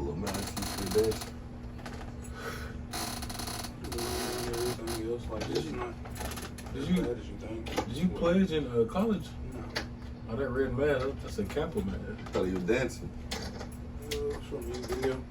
a little malice to the bench. Everything else like this is not as bad as you think. Did you pledge in college? No. Oh, that red man, that's a compliment. I thought you were dancing. Show me a video.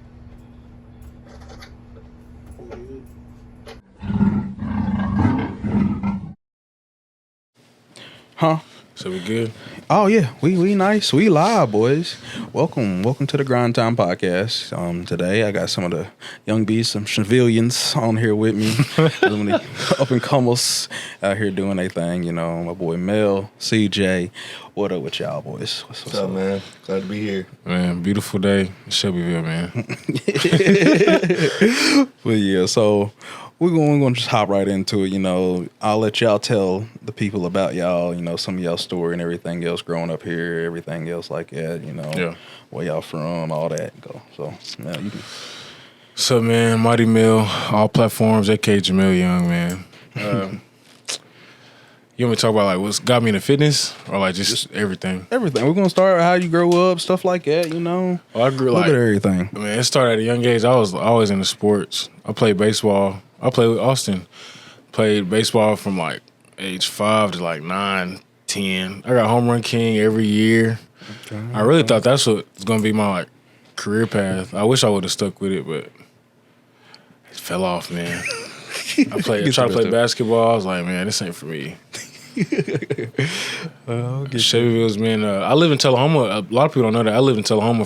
Huh? So we good? Oh yeah, we nice. We live, boys. Welcome to the Grindtime podcast. Today I got some of the young bees, some civilians on here with me, some of the up and comers out here doing their thing. You know, my boy Mel, CJ. What up with y'all, boys? What's up, man? Glad to be here. Man, beautiful day in Shelbyville, man. But yeah, so we're gonna just hop right into it. You know, I'll let y'all tell the people about y'all. You know, some of y'all story and everything else growing up here, everything else like that. You know, where y'all from, all that. Go. So now you do. So man, mightymel, all platforms. aka Jamil Young, man. You want me to talk about like what's got me into fitness, or like just everything? Everything. We're gonna start how you grow up, stuff like that. You know. Well, I grew Look like at everything. I mean, it started at a young age. I was always into sports. I played baseball. I played with Austin. Played baseball from like age 5 to like 9, 10. I got home run king every year. Okay, I really thought that's what was gonna be my like career path. I wish I would have stuck with it, but it fell off, man. I tried to play basketball. I was like, man, this ain't for me. Shelbyville's been. I live in Tullahoma. A lot of people don't know that I lived in Tullahoma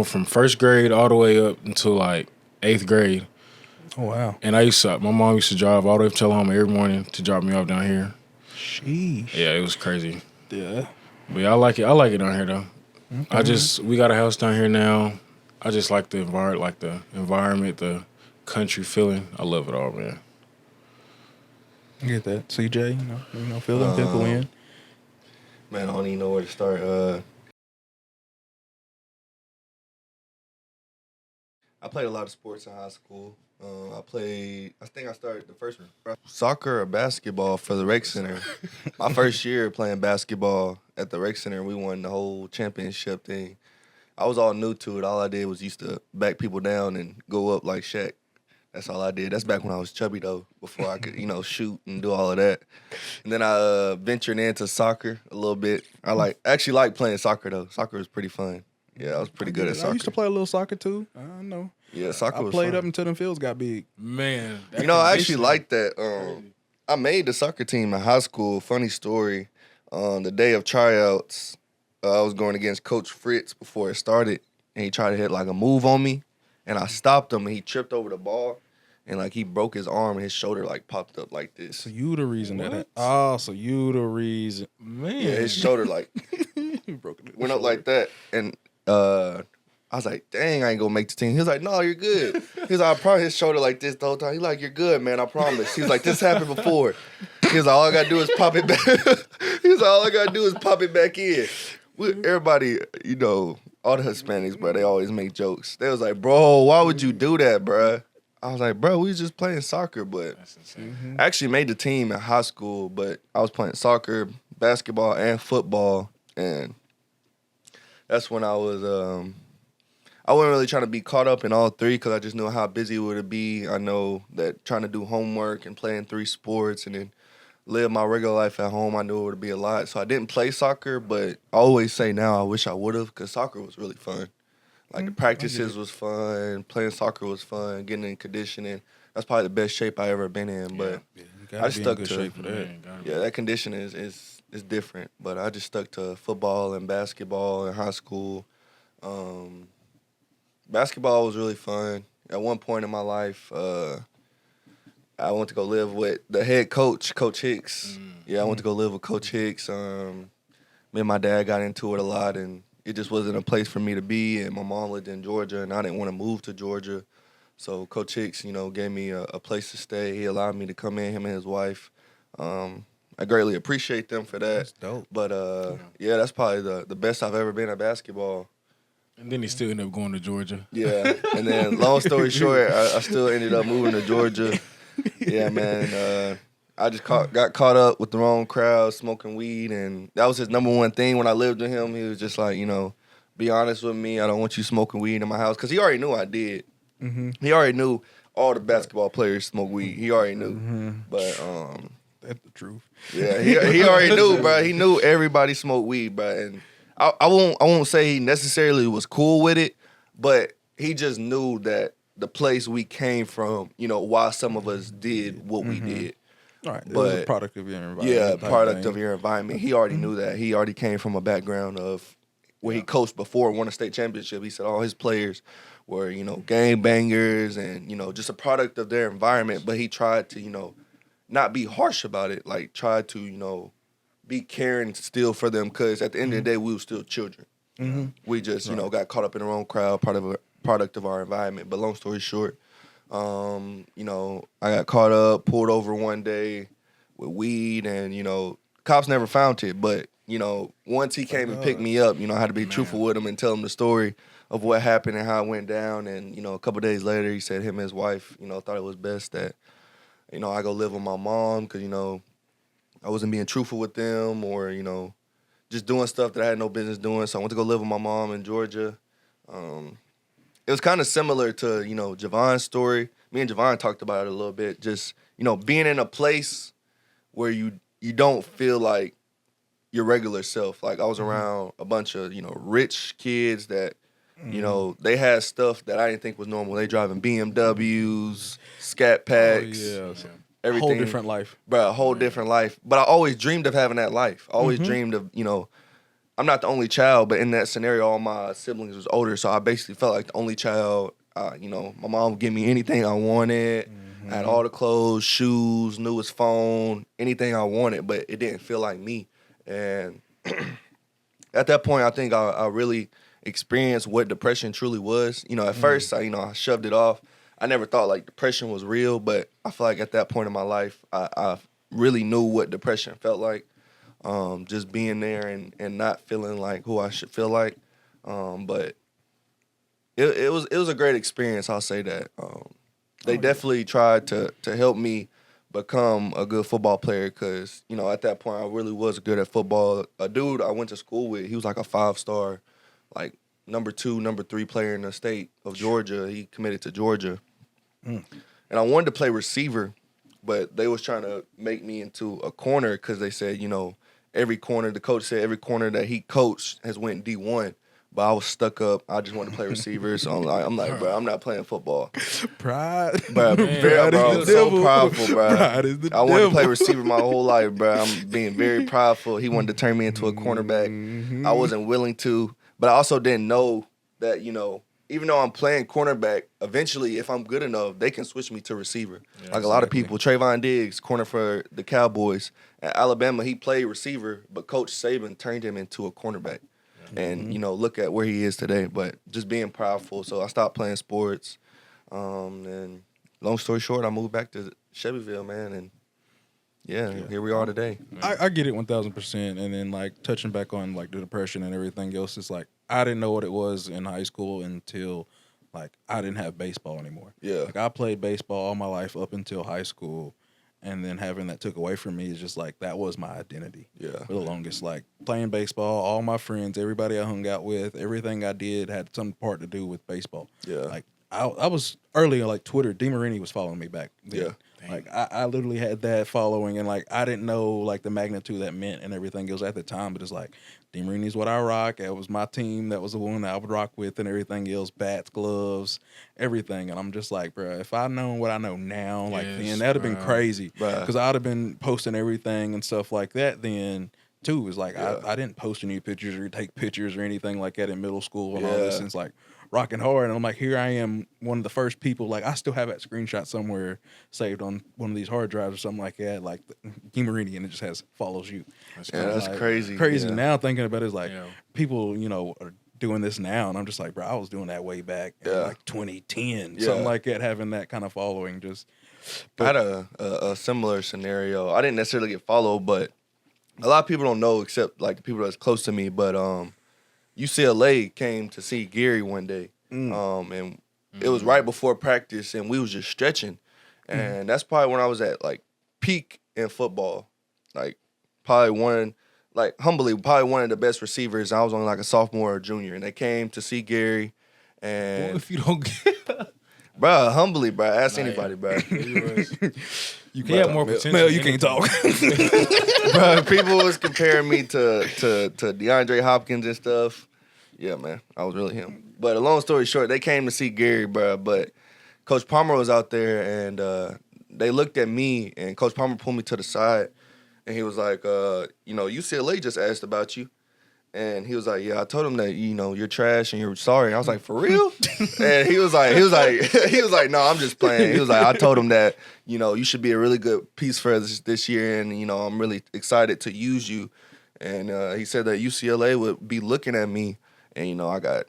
from first grade all the way up until like 8th grade. Oh wow! And my mom used to drive all the way to Tullahoma every morning to drop me off down here. Sheesh. Yeah, it was crazy. Yeah. But yeah, I like it. I like it down here though. Okay. We got a house down here now. I just like the environment, the country feeling. I love it all, man. I get that. CJ, you know, fill them people in. Man, I don't even know where to start. I played a lot of sports in high school. I think I started the first one. Soccer or basketball for the rec center. My first year playing basketball at the rec center, we won the whole championship thing. I was all new to it. All I did was used to back people down and go up like Shaq. That's all I did. That's back when I was chubby, though, before I could, shoot and do all of that. And then I ventured into soccer a little bit. I actually like playing soccer, though. Soccer was pretty fun. Yeah, I was pretty good at soccer. I used to play a little soccer, too. I know. Yeah, soccer was fun. I played up until them fields got big. Man. I actually liked that. I made the soccer team in high school. Funny story. On the day of tryouts, I was going against Coach Fritz before it started, and he tried to hit like a move on me, and I stopped him, and he tripped over the ball. And, he broke his arm, and his shoulder, popped up like this. So you the reason so you the reason. Man. Yeah, his shoulder, went up like that. And I was like, dang, I ain't gonna make the team. He was like, no, you're good. He was like, I promise his shoulder like this the whole time. He's like, you're good, man, I promise. He was like, this happened before. He was like, all I gotta do is pop it back. He was like, all I gotta do is pop it back in. Everybody, all the Hispanics, bro, they always make jokes. They was like, bro, why would you do that, bro? I was like, bro, we was just playing soccer, but I actually made the team in high school, but I was playing soccer, basketball, and football, and that's when I was, I wasn't really trying to be caught up in all three because I just knew how busy it would be. I know that trying to do homework and playing 3 sports and then live my regular life at home, I knew it would be a lot. So I didn't play soccer, but I always say now I wish I would have because soccer was really fun. The practices was fun, playing soccer was fun, getting in conditioning. That's probably the best shape I ever been in. But I just stuck to shape for that. That condition is different. But I just stuck to football and basketball in high school. Basketball was really fun. At one point in my life, I went to go live with the head coach, Coach Hicks. Yeah, I went to go live with Coach Hicks. Me and my dad got into it a lot, and it just wasn't a place for me to be, and my mom lived in Georgia, and I didn't want to move to Georgia. So Coach Hicks, gave me a place to stay. He allowed me to come in, him and his wife. I greatly appreciate them for that. That's dope. But, that's probably the best I've ever been at basketball. And then he still ended up going to Georgia. Yeah, and then long story short, I still ended up moving to Georgia. Yeah, man. I just got caught up with the wrong crowd, smoking weed, and that was his number one thing when I lived with him. He was just like, be honest with me. I don't want you smoking weed in my house. Because he already knew I did. Mm-hmm. He already knew all the basketball players smoke weed. He already knew. Mm-hmm. But, That's the truth. yeah, he already knew, bro. He knew everybody smoked weed, bro. And I won't say he necessarily was cool with it, but he just knew that the place we came from, you know, why some of us did what we did. All right, it But was a product of your environment. yeah, type product thing. of your environment. He already knew that. He already came from a background of where he coached before, won a state championship. He said all his players were, you know, game bangers and, you know, just a product of their environment. But he tried to, you know, not be harsh about it. Like, tried to, you know, be caring still for them because at the end of the day, we were still children. Mm-hmm. We just, you know, got caught up in our own crowd, product of our environment. But long story short, you know, I got caught up, pulled over one day with weed, and, you know, cops never found it. But, you know, once he came and picked me up, you know, I had to be truthful with him and tell him the story of what happened and how it went down. And, you know, a couple days later, he said him and his wife, you know, thought it was best that, you know, I go live with my mom because, you know, I wasn't being truthful with them or, you know, just doing stuff that I had no business doing. So I went to go live with my mom in Georgia. It was kind of similar to, you know, Javon's story. Me and Javon talked about it a little bit. Just, you know, being in a place where you don't feel like your regular self. Like, I was around a bunch of, you know, rich kids that, you know, they had stuff that I didn't think was normal. They driving BMWs, scat packs, everything. Whole different life. Bro, a whole different life. But I always dreamed of having that life. I always dreamed of, you know, I'm not the only child, but in that scenario, all my siblings was older, so I basically felt like the only child. You know, my mom would give me anything I wanted. I had all the clothes, shoes, newest phone, anything I wanted, but it didn't feel like me. And at that point, I think I really experienced what depression truly was. You know, at first, I shoved it off. I never thought like depression was real, but I feel like at that point in my life, I really knew what depression felt like. Just being there and not feeling like who I should feel like. But it was a great experience, I'll say that. They definitely tried to help me become a good football player because, you know, at that point I really was good at football. A dude I went to school with, he was like a 5-star, like number 2, number 3 player in the state of Georgia. He committed to Georgia. And I wanted to play receiver, but they was trying to make me into a corner because they said, you know, the coach said every corner that he coached has went D1. But I was stuck up. I just wanted to play receiver. So I'm like, bro, I'm not playing football. Pride. Bro, I'm so prideful, bro. Pride is the I wanted to play devil. receiver my whole life, bro. I'm being very prideful. He wanted to turn me into a cornerback. I wasn't willing to. But I also didn't know that, you know, even though I'm playing cornerback, eventually, if I'm good enough, they can switch me to receiver. Yeah, like a lot of people. Trayvon Diggs, corner for the Cowboys. At Alabama, he played receiver, but Coach Saban turned him into a cornerback. And, you know, look at where he is today. But just being prideful. So I stopped playing sports. And long story short, I moved back to Shelbyville, man. And, yeah, here we are today. I get it 1,000%. And then, like, touching back on, like, the depression and everything else, it's like, I didn't know what it was in high school until, like, I didn't have baseball anymore. Yeah. Like, I played baseball all my life up until high school. And then having that took away from me is just, like, that was my identity. Yeah. For the longest, like, playing baseball, all my friends, everybody I hung out with, everything I did had some part to do with baseball. Yeah. Like, I was early on, like, Twitter. DeMarini was following me back then. Yeah. Like, I literally had that following, and, like, I didn't know, like, the magnitude that meant and everything else at the time, but it's like, DeMarini's what I rock. It was my team. That was the one that I would rock with and everything else, bats, gloves, everything. And I'm just like, bro, if I known what I know now, like, then that would have been crazy. Because I'd have been posting everything and stuff like that then, too. It's like, I didn't post any pictures or take pictures or anything like that in middle school and all this. And it's like, rocking hard, and I'm like, here I am, one of the first people. Like, I still have that screenshot somewhere saved on one of these hard drives or something like that, like Guimarini, and it just has follows you. That's like, crazy. Crazy now thinking about it is like people, you know, are doing this now, and I'm just like, bro, I was doing that way back in like 2010, something like that, having that kind of following. Just, I had a similar scenario. I didn't necessarily get followed, but a lot of people don't know except like the people that's close to me. But UCLA came to see Gary one day, and it was right before practice, and we was just stretching, and that's probably when I was at like peak in football, like probably like humbly, probably one of the best receivers. I was only like a sophomore or junior, and they came to see Gary. And Well, if you don't get, bro, humbly, bro, ask anybody, bro. You have more potential. Mel, you can't talk. Bro, people was comparing me to DeAndre Hopkins and stuff. Yeah, man, I was really him. But a long story short, they came to see Gary, bro. But Coach Palmer was out there, and they looked at me, and Coach Palmer pulled me to the side, and he was like, UCLA just asked about you. And he was like, yeah, I told him that, you're trash and you're sorry. And I was like, for real? And he was like, no, I'm just playing. He was like, I told him that, you should be a really good piece for us this year. And, I'm really excited to use you. And he said that UCLA would be looking at me. And, I got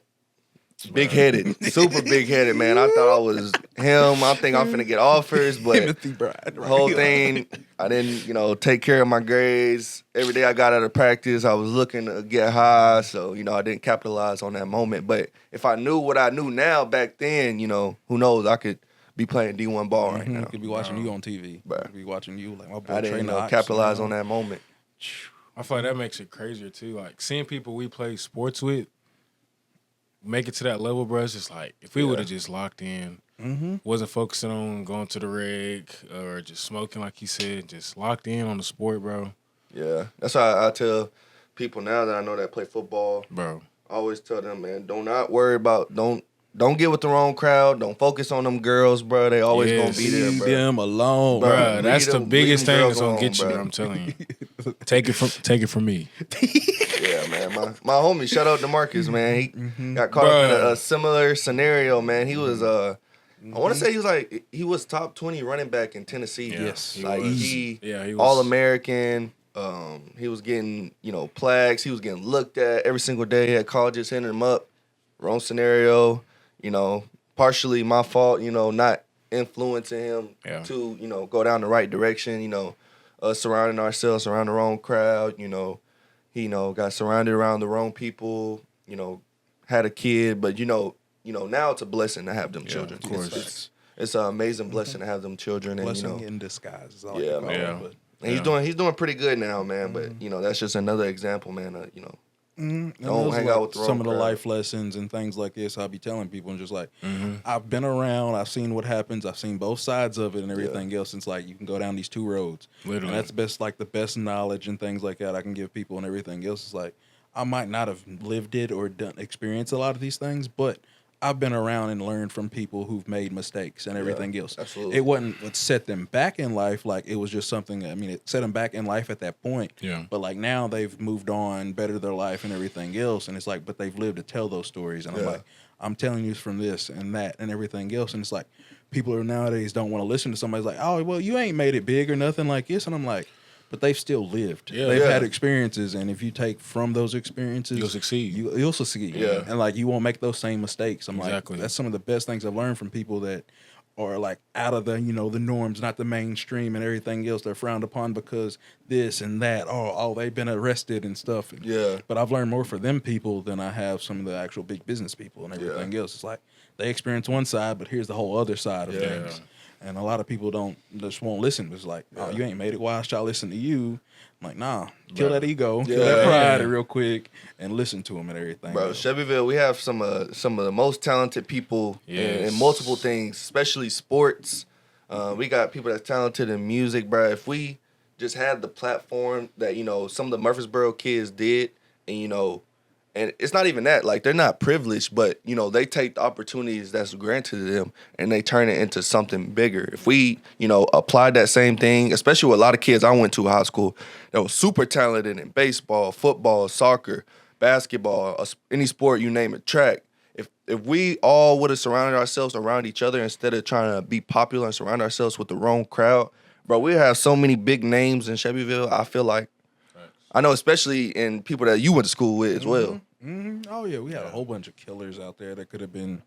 big-headed, super big-headed, man. I thought I was him. I think I'm finna get offers, but the whole thing, I didn't, take care of my grades. Every day I got out of practice, I was looking to get high, so, I didn't capitalize on that moment. But if I knew what I knew now back then, who knows, I could be playing D1 ball right now. Could be watching you on TV. Could be watching you like my boy. I didn't capitalize on that moment. I feel like that makes it crazier, too. Like, seeing people we play sports with make it to that level, bro, it's just like, if we would have just locked in, wasn't focusing on going to the reg or just smoking, like you said, just locked in on the sport, bro. Yeah, that's why I tell people now that I know that play football, bro. I always tell them, man, don't worry about, don't get with the wrong crowd. Don't focus on them girls, bro. They always gonna be there, bro. Leave them alone, bro. That's the biggest thing that's gonna get you, bro. I'm telling you. Take it from me. Yeah, man. My homie, shout out to Marcus, man. He got caught up in a similar scenario, man. He was I want to say he was top 20 running back in Tennessee. Yeah, yes, he was All-American. He was getting plaques. He was getting looked at every single day at colleges, hitting him up. Wrong scenario. Partially my fault. Not influencing him to go down the right direction. Surrounding ourselves around the wrong crowd. He got surrounded around the wrong people. Had a kid, but now it's a blessing to have them children. Of course, it's an amazing blessing to have them children. Blessing and in disguise. Is all And he's doing pretty good now, man. But that's just another example, man. Don't hang out with the wrong some of the crowd. life lessons and things like this. I'll be telling people and just like I've been around. I've seen what happens. I've seen both sides of it and everything else. It's like you can go down these two roads. Literally, and that's the best knowledge and things like that I can give people and everything else. It's like I might not have lived it or experienced a lot of these things, but I've been around and learned from people who've made mistakes and everything else. Absolutely. It wasn't what set them back in life. Like it was just something. It set them back in life at that point. Yeah. But like now they've moved on, bettered their life and everything else. And it's like, but they've lived to tell those stories. And I'm like, I'm telling you from this and that and everything else. And it's like, people are nowadays don't want to listen to somebody's like, oh, well, you ain't made it big or nothing like this. And I'm like, but they've still lived. Yeah. They've had experiences, and if you take from those experiences, you'll succeed. You'll succeed. Yeah. And like you won't make those same mistakes. I'm Exactly. like, that's some of the best things I've learned from people that are like out of the the norms, not the mainstream and everything else. They're frowned upon because this and that. Oh, they've been arrested and stuff. Yeah. But I've learned more for them people than I have some of the actual big business people and everything else. It's like they experience one side, but here's the whole other side of things. And a lot of people just won't listen. It's like, oh, you ain't made it. Why should I listen to you? I'm like, nah, kill that ego, kill that pride real quick, and listen to them and everything. Bro, Shelbyville, we have some of the most talented people in multiple things, especially sports. We got people that's talented in music, bro. If we just had the platform that some of the Murfreesboro kids did, and it's not even that, like they're not privileged, but they take the opportunities that's granted to them and they turn it into something bigger. If we applied that same thing, especially with a lot of kids I went to high school that was super talented in baseball, football, soccer, basketball, any sport you name it, track. If we all would have surrounded ourselves around each other instead of trying to be popular and surround ourselves with the wrong crowd, bro, we have so many big names in Shelbyville. I feel like, I know, especially in people that you went to school with as well. Oh yeah, we had a whole bunch of killers out there that could have been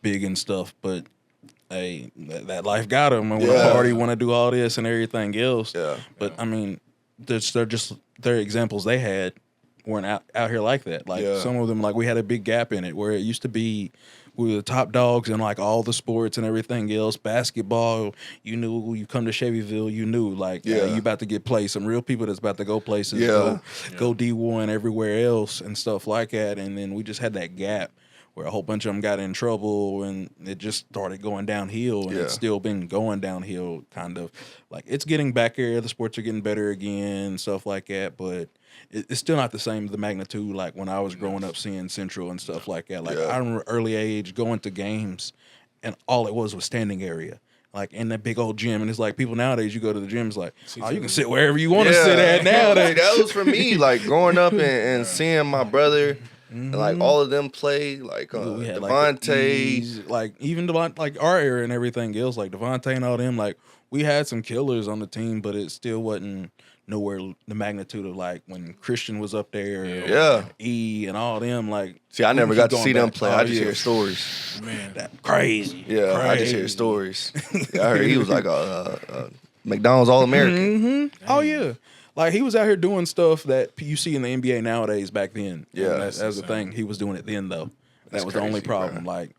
big and stuff, but hey, that life got them. I want to party, want to do all this and everything else. Yeah. But I mean, their examples they had weren't out here like that. Like some of them, like we had a big gap in it where it used to be we were the top dogs in like all the sports and everything else. Basketball, you knew you come to Chevyville, you knew like you about to get played. Some real people that's about to go places, go D1 everywhere else and stuff like that. And then we just had that gap where a whole bunch of them got in trouble and it just started going downhill, and it's still been going downhill kind of. Like, it's getting back here, the sports are getting better again, stuff like that, but it's still not the same, the magnitude like when I was growing up seeing Central and stuff like that. Like, I remember early age going to games and all it was standing area. Like, in that big old gym, and it's like people nowadays, you go to the gym, it's like, oh, you can sit wherever you want to sit at nowadays. That was for me, like growing up and seeing my brother. And like all of them play, like Devontae, like even like our era and everything else, like Devontae and all them. Like, we had some killers on the team, but it still wasn't nowhere the magnitude of like when Christian was up there, E and all them. Like, see, I never got to see them play. I just hear stories. Man, that crazy. Yeah, crazy. I just hear stories. I heard he was like a McDonald's All-American. Oh yeah. Like, he was out here doing stuff that you see in the NBA nowadays back then. Yeah. That's the thing. He was doing it then, though. That was crazy, the only problem. Bro. Like,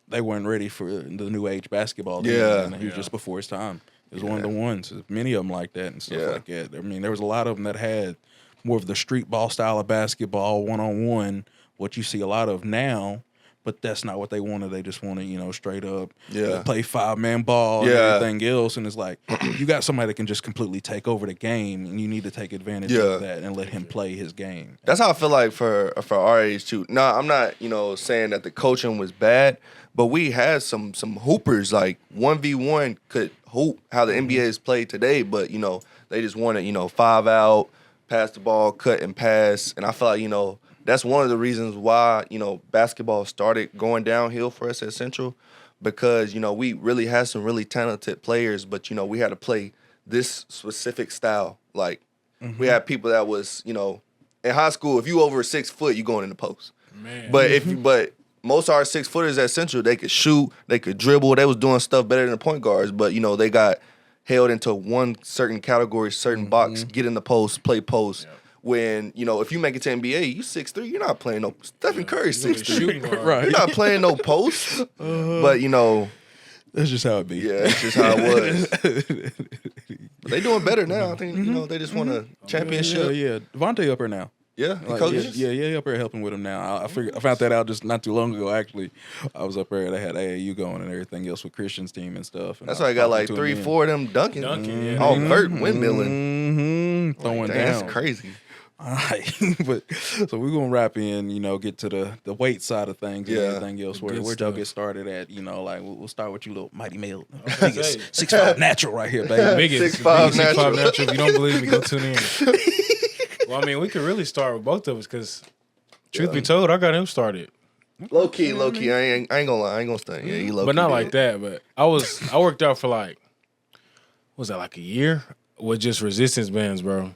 they weren't ready for the new age basketball. And he was just before his time. He was one of the ones. Many of them like that and stuff like that. I mean, there was a lot of them that had more of the street ball style of basketball, one-on-one, what you see a lot of now. But that's not what they wanted. They just wanted, straight up play 5-man ball and everything else. And it's like, you got somebody that can just completely take over the game, and you need to take advantage of that and let him play his game. That's how I feel like for our age too. No, I'm not, saying that the coaching was bad, but we had some hoopers, like 1v1 could hoop how the NBA is played today, but they just wanted, 5 out, pass the ball, cut and pass. And I feel like, that's one of the reasons why, basketball started going downhill for us at Central, because, we really had some really talented players, but, we had to play this specific style. Like, we had people that was, in high school, if you over 6 foot, you going in the post. Man. But most of our 6-footers at Central, they could shoot, they could dribble, they was doing stuff better than the point guards, but, they got held into one certain category, certain box, get in the post, play post. Yeah. When, if you make it to NBA, you 6'3", you're not playing no Stephen Curry 6'3". Right. You're not playing no post. But that's just how it be. Yeah, that's just how it was. But they doing better now. I think, they just won a championship. Yeah. Devontae up here now. Yeah, he up here helping with him now. I found that out just not too long ago. Actually, I was up there. They had AAU going and everything else with Christian's team and stuff. And that's why I got like 3-4 of them dunking, all vert windmilling, throwing down. That's crazy. All right, but so we're gonna wrap in, get to the weight side of things and everything else. Where y'all get started at? Like we'll start with you, little mighty male, biggest 6'5" natural right here, baby. Biggest 6'5" natural. If you don't believe me, go tune in. Well, I mean, we could really start with both of us because, truth be told, I got him started. Low key. I ain't gonna lie, I ain't gonna stay. Yeah, he low key. But not like that. But I worked out for like, what was that, like a year with just resistance bands, bro.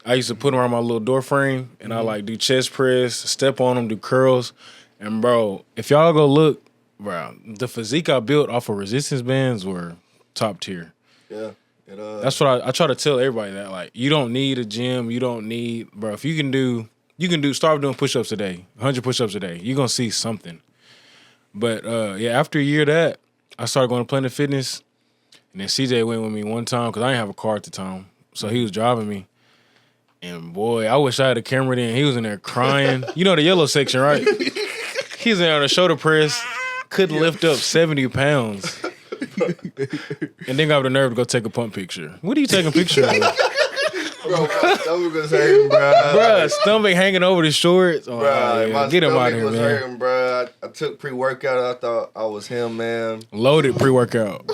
I used to put them around my little door frame, and I like do chest press, step on them, do curls, and bro, if y'all go look, bro, the physique I built off of resistance bands were top tier. Yeah. That's what I try to tell everybody, that like, you don't need a gym, you don't need, bro, if you can start doing push-ups a day, 100 push-ups a day, you're gonna see something. But after a year of that, I started going to Planet Fitness, and then CJ went with me one time because I didn't have a car at the time, so he was driving me. And boy, I wish I had a camera then. He was in there crying. You know the yellow section, right? He was in there on a shoulder press, couldn't lift up 70 pounds. And then got the nerve to go take a pump picture. What are you taking a picture of? Bro, my stomach was hurting, bro. Bro, stomach hanging over the shorts. Oh, bro, get him out of here, was man. Hurting, bro. I took pre-workout. I thought I was him, man. Loaded pre-workout.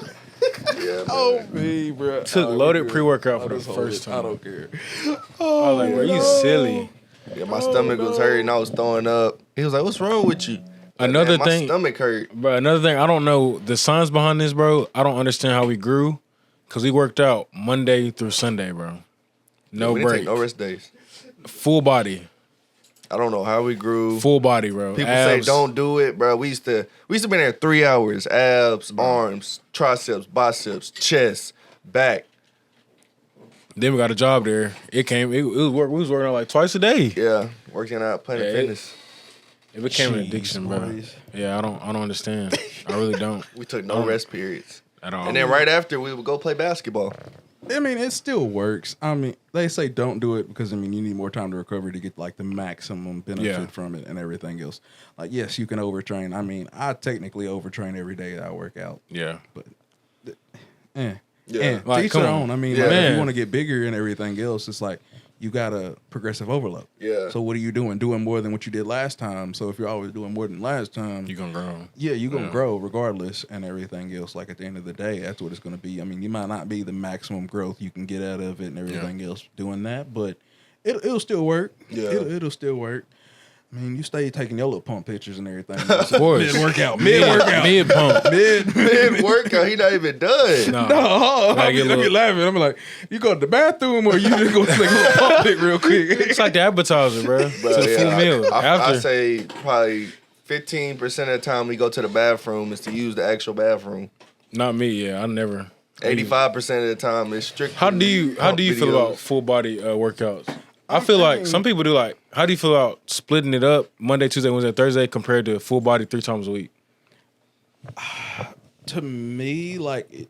Yeah, oh, me, bro. Took loaded pre-workout for the first time. I don't care. I was like, bro, you silly. Yeah, my stomach was hurting. I was throwing up. He was like, "What's wrong with you?" Another my thing, stomach hurt. Bro, another thing, I don't know the science behind this, bro. I don't understand how we grew, because we worked out Monday through Sunday, bro. No we break. Didn't take no rest days. Full body. I don't know how we grew. Full body, bro. People Abs. say don't do it, bro. We used to be there 3 hours. Abs, arms, triceps, biceps, chest, back. Then we got a job there. We was working out like twice a day. Yeah, working out Planet Fitness. It became an Jeez, addiction, bro. boys. Yeah, I don't understand. I really don't We took no rest periods. at all. And then right after, we would go play basketball. I mean, it still works. I mean, they say don't do it because, I mean, you need more time to recover to get, like, the maximum benefit from it and everything else. Like, yes, you can overtrain. I mean, I technically overtrain every day that I work out. Yeah. But, Yeah. Like, to each come their on. own. I mean, Yeah. like, if Man. you want to get bigger and everything else, it's like you got a progressive overload. Yeah. So what are you doing? Doing more than what you did last time. So if you're always doing more than last time, You gonna grow. yeah, you're going to Yeah. grow regardless and everything else. Like at the end of the day, that's what it's going to be. I mean, you might not be the maximum growth you can get out of it and everything else doing that, but it'll still work. Yeah. It'll still work. I mean, you stay taking your little pump pictures and everything. course. Mid-workout. Mid pump. Mid-workout, he not even done. No. No, Gotta I get a be little- laughing. I'm like, you go to the bathroom or you just go take a little pump pic real quick. It's like the appetizer, bro. Bro, To the yeah, full meal. I After. say probably 15% of the time we go to the bathroom is to use the actual bathroom. Not me, yeah. I never. 85% of the time is strictly. How do you feel videos. about full body workouts? I feel like some people do like. How do you feel about splitting it up Monday, Tuesday, Wednesday, Thursday compared to full body 3 times a week? To me, like,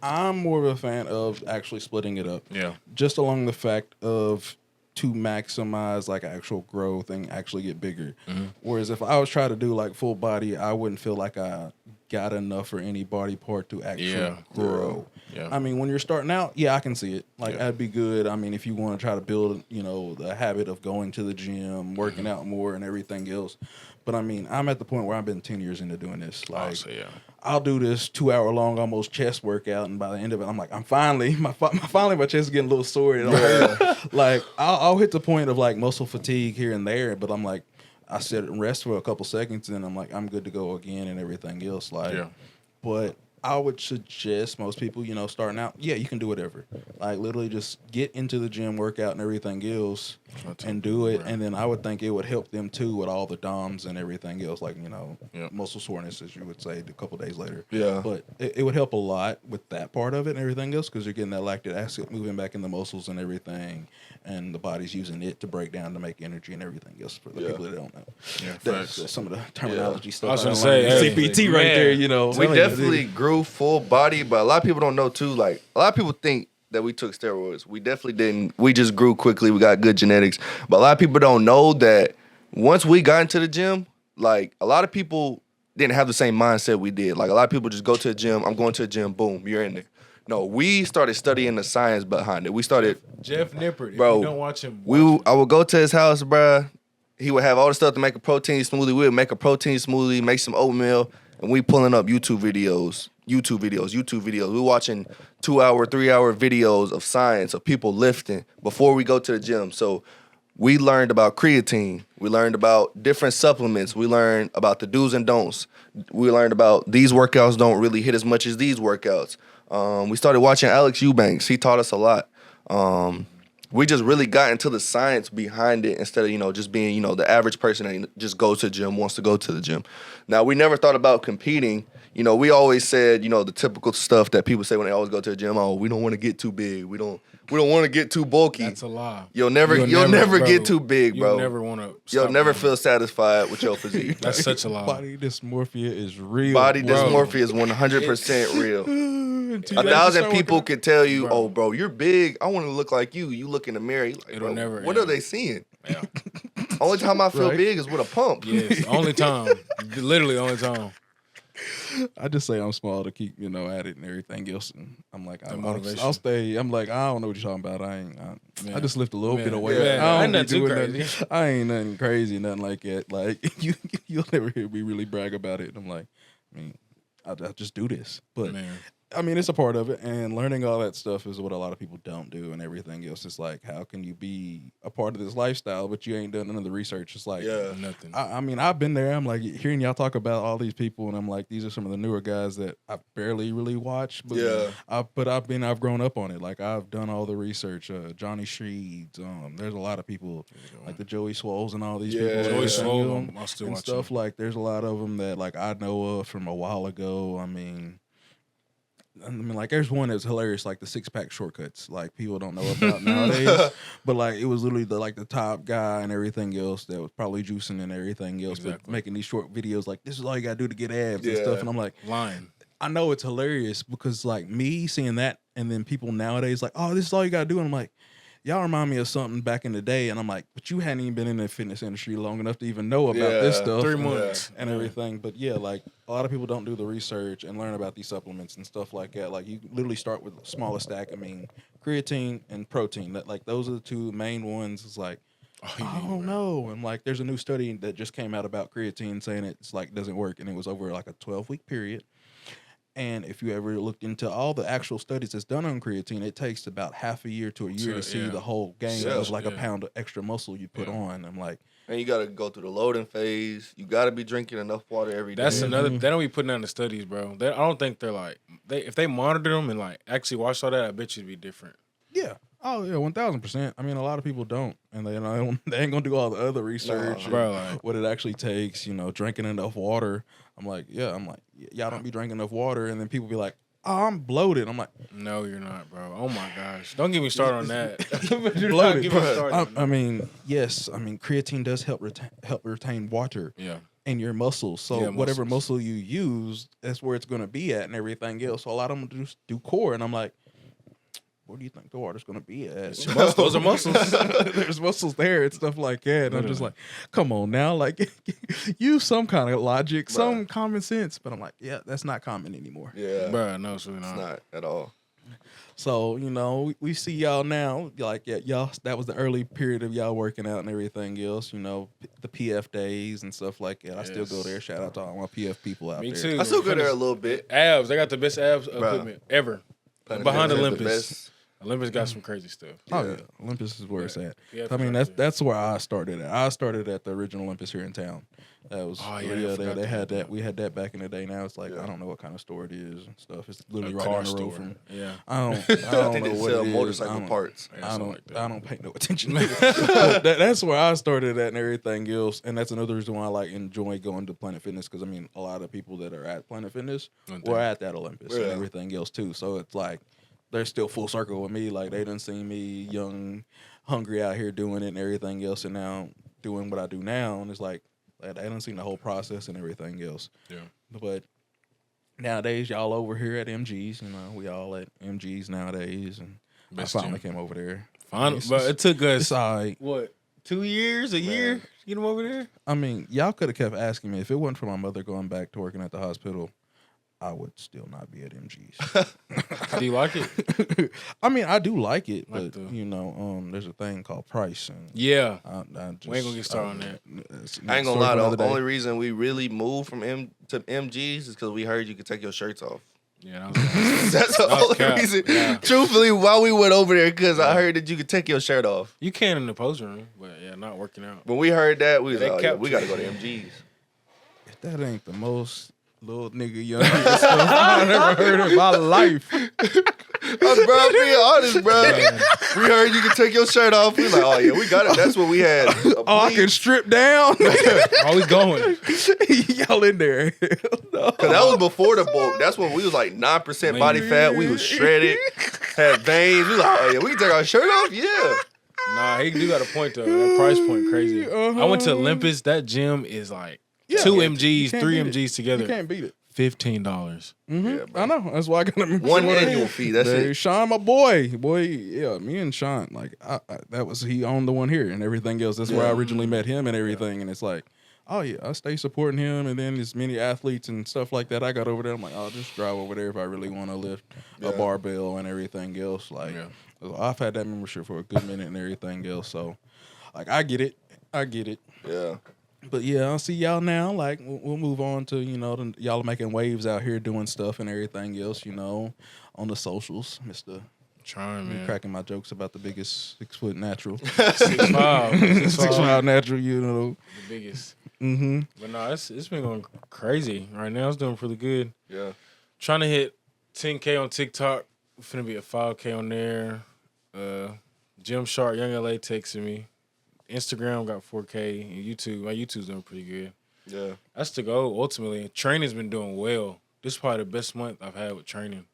I'm more of a fan of actually splitting it up. Yeah. Just along the fact of to maximize like actual growth and actually get bigger. Whereas if I was trying to do like full body, I wouldn't feel like I got enough for any body part to actually grow. Yeah. I mean, when you're starting out, yeah, I can see it. Like, Yeah. that'd be good. I mean, if you want to try to build, you know, the habit of going to the gym, working out more and everything else. But I mean, I'm at the point where I've been 10 years into doing this. Like, I'll do this 2-hour long almost chest workout, and by the end of it, I'm like, I'm finally my chest is getting a little sore. Like, I'll hit the point of like muscle fatigue here and there, but I'm like, I sit and rest for a couple seconds, and I'm like, I'm good to go again and everything else. Like, but I would suggest most people, you know, starting out, yeah, you can do whatever. Like, literally just get into the gym, workout and everything else and do it. And then I would think it would help them too with all the DOMs and everything else, like, you know, muscle soreness, as you would say, a couple days later. Yeah. But it would help a lot with that part of it and everything else because you're getting that lactic acid moving back in the muscles and everything. And the body's using it to break down to make energy and everything else for the people that don't know. Yeah, That's some of the terminology stuff. I was gonna learned say, in CPT right there, you know. We definitely grew full body, but a lot of people don't know too. Like, a lot of people think that we took steroids. We definitely didn't. We just grew quickly. We got good genetics. But a lot of people don't know that once we got into the gym, like, a lot of people didn't have the same mindset we did. Like, a lot of people just go to the gym. I'm going to the gym. Boom, you're in there. No, we started studying the science behind it. We started. Jeff Nippert, Bro, if you don't watch him, I would go to his house, bruh. He would have all the stuff to make a protein smoothie. We would make a protein smoothie, make some oatmeal, and we pulling up YouTube videos. We watching 2-hour, 3-hour videos of science, of people lifting before we go to the gym. So we learned about creatine. We learned about different supplements. We learned about the do's and don'ts. We learned about these workouts don't really hit as much as these workouts. We started watching Alex Eubanks. He taught us a lot. We just really got into the science behind it instead of, you know, just being, you know, the average person that just goes to the gym, wants to go to the gym. Now, we never thought about competing. You know, we always said, you know, the typical stuff that people say when they always go to the gym. Oh, we don't want to get too big. We don't want to get too bulky. that's a lie. You'll never bro, get too big, bro. You'll never want to. You'll never feel satisfied with your physique. That's such a lie. Body dysmorphia is real. Body bro. dysmorphia is 100% real. 1,000 people could tell you, Bro. "Oh, bro, you're big. I want to look like you." You look in the mirror, you're like, It'll bro, never what end. are they seeing? Yeah. Only time I feel Right. big is with a pump. Yes, only time. Literally only time. I just say I'm small to keep, you know, at it and everything else. And I'm like, motivation. I'll stay. I'm like, I don't know what you're talking about. I just lift a little bit of weight. Yeah. I Ain't don't nothing be too doing crazy. nothing. I ain't nothing crazy, nothing like that. Like you'll never hear me really brag about it. And I'm like, I mean, I just do this. But Man. I mean, it's a part of it, and learning all that stuff is what a lot of people don't do, and everything else. It's like, how can you be a part of this lifestyle, but you ain't done none of the research? It's like, Yeah. Nothing. I mean, I've been there. I'm like hearing y'all talk about all these people, and I'm like, these are some of the newer guys that I barely really watch. But Yeah. I've grown up on it. Like I've done all the research. Johnny Shreeds. There's a lot of people like the Joey Swolls and all these Yeah. people. Joey that, Swole, you know, I'm still and watching. stuff like. There's a lot of them that like I know of from a while ago. I mean. I mean, like, there's one that's hilarious, like the 6-pack shortcuts, like people don't know about nowadays. But like, it was literally the top guy and everything else that was probably juicing and everything else, but making these short videos like, this is all you gotta do to get abs and stuff. And I'm like, lying. I know it's hilarious because like me seeing that, and then people nowadays like, oh, this is all you gotta do. And I'm like, y'all remind me of something back in the day. And I'm like, but you hadn't even been in the fitness industry long enough to even know about this stuff. 3 months. And everything. But yeah, like a lot of people don't do the research and learn about these supplements and stuff like that. Like you literally start with a smaller stack. I mean, creatine and protein. That like those are the two main ones. It's like, I don't know. And like there's a new study that just came out about creatine saying it's like doesn't work. And it was over like a 12-week period. And if you ever looked into all the actual studies that's done on creatine, it takes about half a year to a year to see the whole gain of like a pound of extra muscle you put on. I'm like, and you got to go through the loading phase. You got to be drinking enough water every day. That's another. They don't be putting down the studies, bro. I don't think they're like if they monitor them and like actually watch all that, I bet you'd be different. Yeah. Oh yeah, 1,000%. I mean, a lot of people don't, and they ain't gonna do all the other research, bro. Like, what it actually takes. Drinking enough water. I'm like, y'all don't be drinking enough water, and then people be like, oh, I'm bloated. I'm like, no, you're not, bro. Oh my gosh, don't get me started on that. Bloated. I mean, yes. I mean, creatine does help retain water. Yeah. In your muscles. So whatever muscle you use, that's where it's gonna be at, and everything else. So a lot of them just do core, and I'm like, where do you think the water's going to be at? Those are muscles. There's muscles there and stuff like that. And I'm just like, come on now. Like, use some kind of logic, some common sense. But I'm like, yeah, that's not common anymore. Yeah. Bro, no, it's really not. It's not at all. So, we see y'all now. Like, yeah, y'all, that was the early period of y'all working out and everything else. The PF days and stuff like that. I still go there. Shout out to all my PF people out there. Me too. I still go there a little bit. Abs. They got the best abs equipment ever. Behind Olympus. Olympus got some crazy stuff. Oh yeah, Olympus is where it's at. I mean, that's where I started at. I started at the original Olympus here in town. That was they had that. We had that back in the day. Now it's like I don't know what kind of store it is and stuff. It's literally right down the road from. Yeah, I don't know what it is. Motorcycle parts. I don't pay no attention to it. That's where I started at and everything else. And that's another reason why I like enjoy going to Planet Fitness, because I mean a lot of people that are at Planet Fitness were at that Olympus and everything else too. So it's like, they're still full circle with me. Like, they done seen me young, hungry out here doing it and everything else, and now doing what I do now. And it's like, they done seen the whole process and everything else. Yeah. But nowadays, y'all over here at MG's, we all at MG's nowadays, and I finally came over there. But it took us, right. What, 2 years, a year to get them over there? I mean, y'all could have kept asking me. If it wasn't for my mother going back to working at the hospital, I would still not be at MG's. Do you like it? I mean, I do like it, but there's a thing called price. And we ain't we gonna get started on that. I ain't gonna lie. The only reason we really moved from to MG's is because we heard you could take your shirts off. Yeah, that's the only reason. Yeah. Truthfully, why we went over there, because I heard that you could take your shirt off. You can in the post room, but not working out. When we heard that, we was like, we got to go to MG's. If that ain't the most little nigga young nigga stuff I've ever heard in my life. Bro, I'm being honest, bro. We heard you could take your shirt off. We like, oh yeah, we got it. That's what we had. I can strip down. Always going. Y'all in there. No. Cause that was before the bulk. That's when we was like 9% body fat. We was shredded, had veins. We was like, oh yeah, we can take our shirt off. Yeah. Nah, he do got a point though. That price point crazy. I went to Olympus. That gym is like 2 MGs, 3 MGs together. You can't beat it. $15. Mm-hmm. Yeah, I know. That's why I got him. One annual fee. That's it. Sean, my boy. Yeah, me and Sean, like, he owned the one here and everything else. That's where I originally met him and everything. And it's like, oh yeah, I stay supporting him. And then there's many athletes and stuff like that I got over there. I'm like, I'll just drive over there if I really want to lift a barbell and everything else. Like, I've had that membership for a good minute and everything else. So, like, I get it. Yeah. But yeah, I'll see y'all now. Like, we'll move on to, y'all are making waves out here doing stuff and everything else, on the socials. Mr. Trying, man. Cracking my jokes about the biggest 6 foot natural. 6'5". 6'5" natural, The biggest. Mm-hmm. But no, it's been going crazy right now. It's doing pretty good. Yeah. Trying to hit 10K on TikTok. Finna be at 5K on there. Jim Sharp, Young LA texting me. Instagram got 4K, and YouTube. My YouTube's doing pretty good. Yeah. That's the goal, ultimately. Training's been doing well. This is probably the best month I've had with training.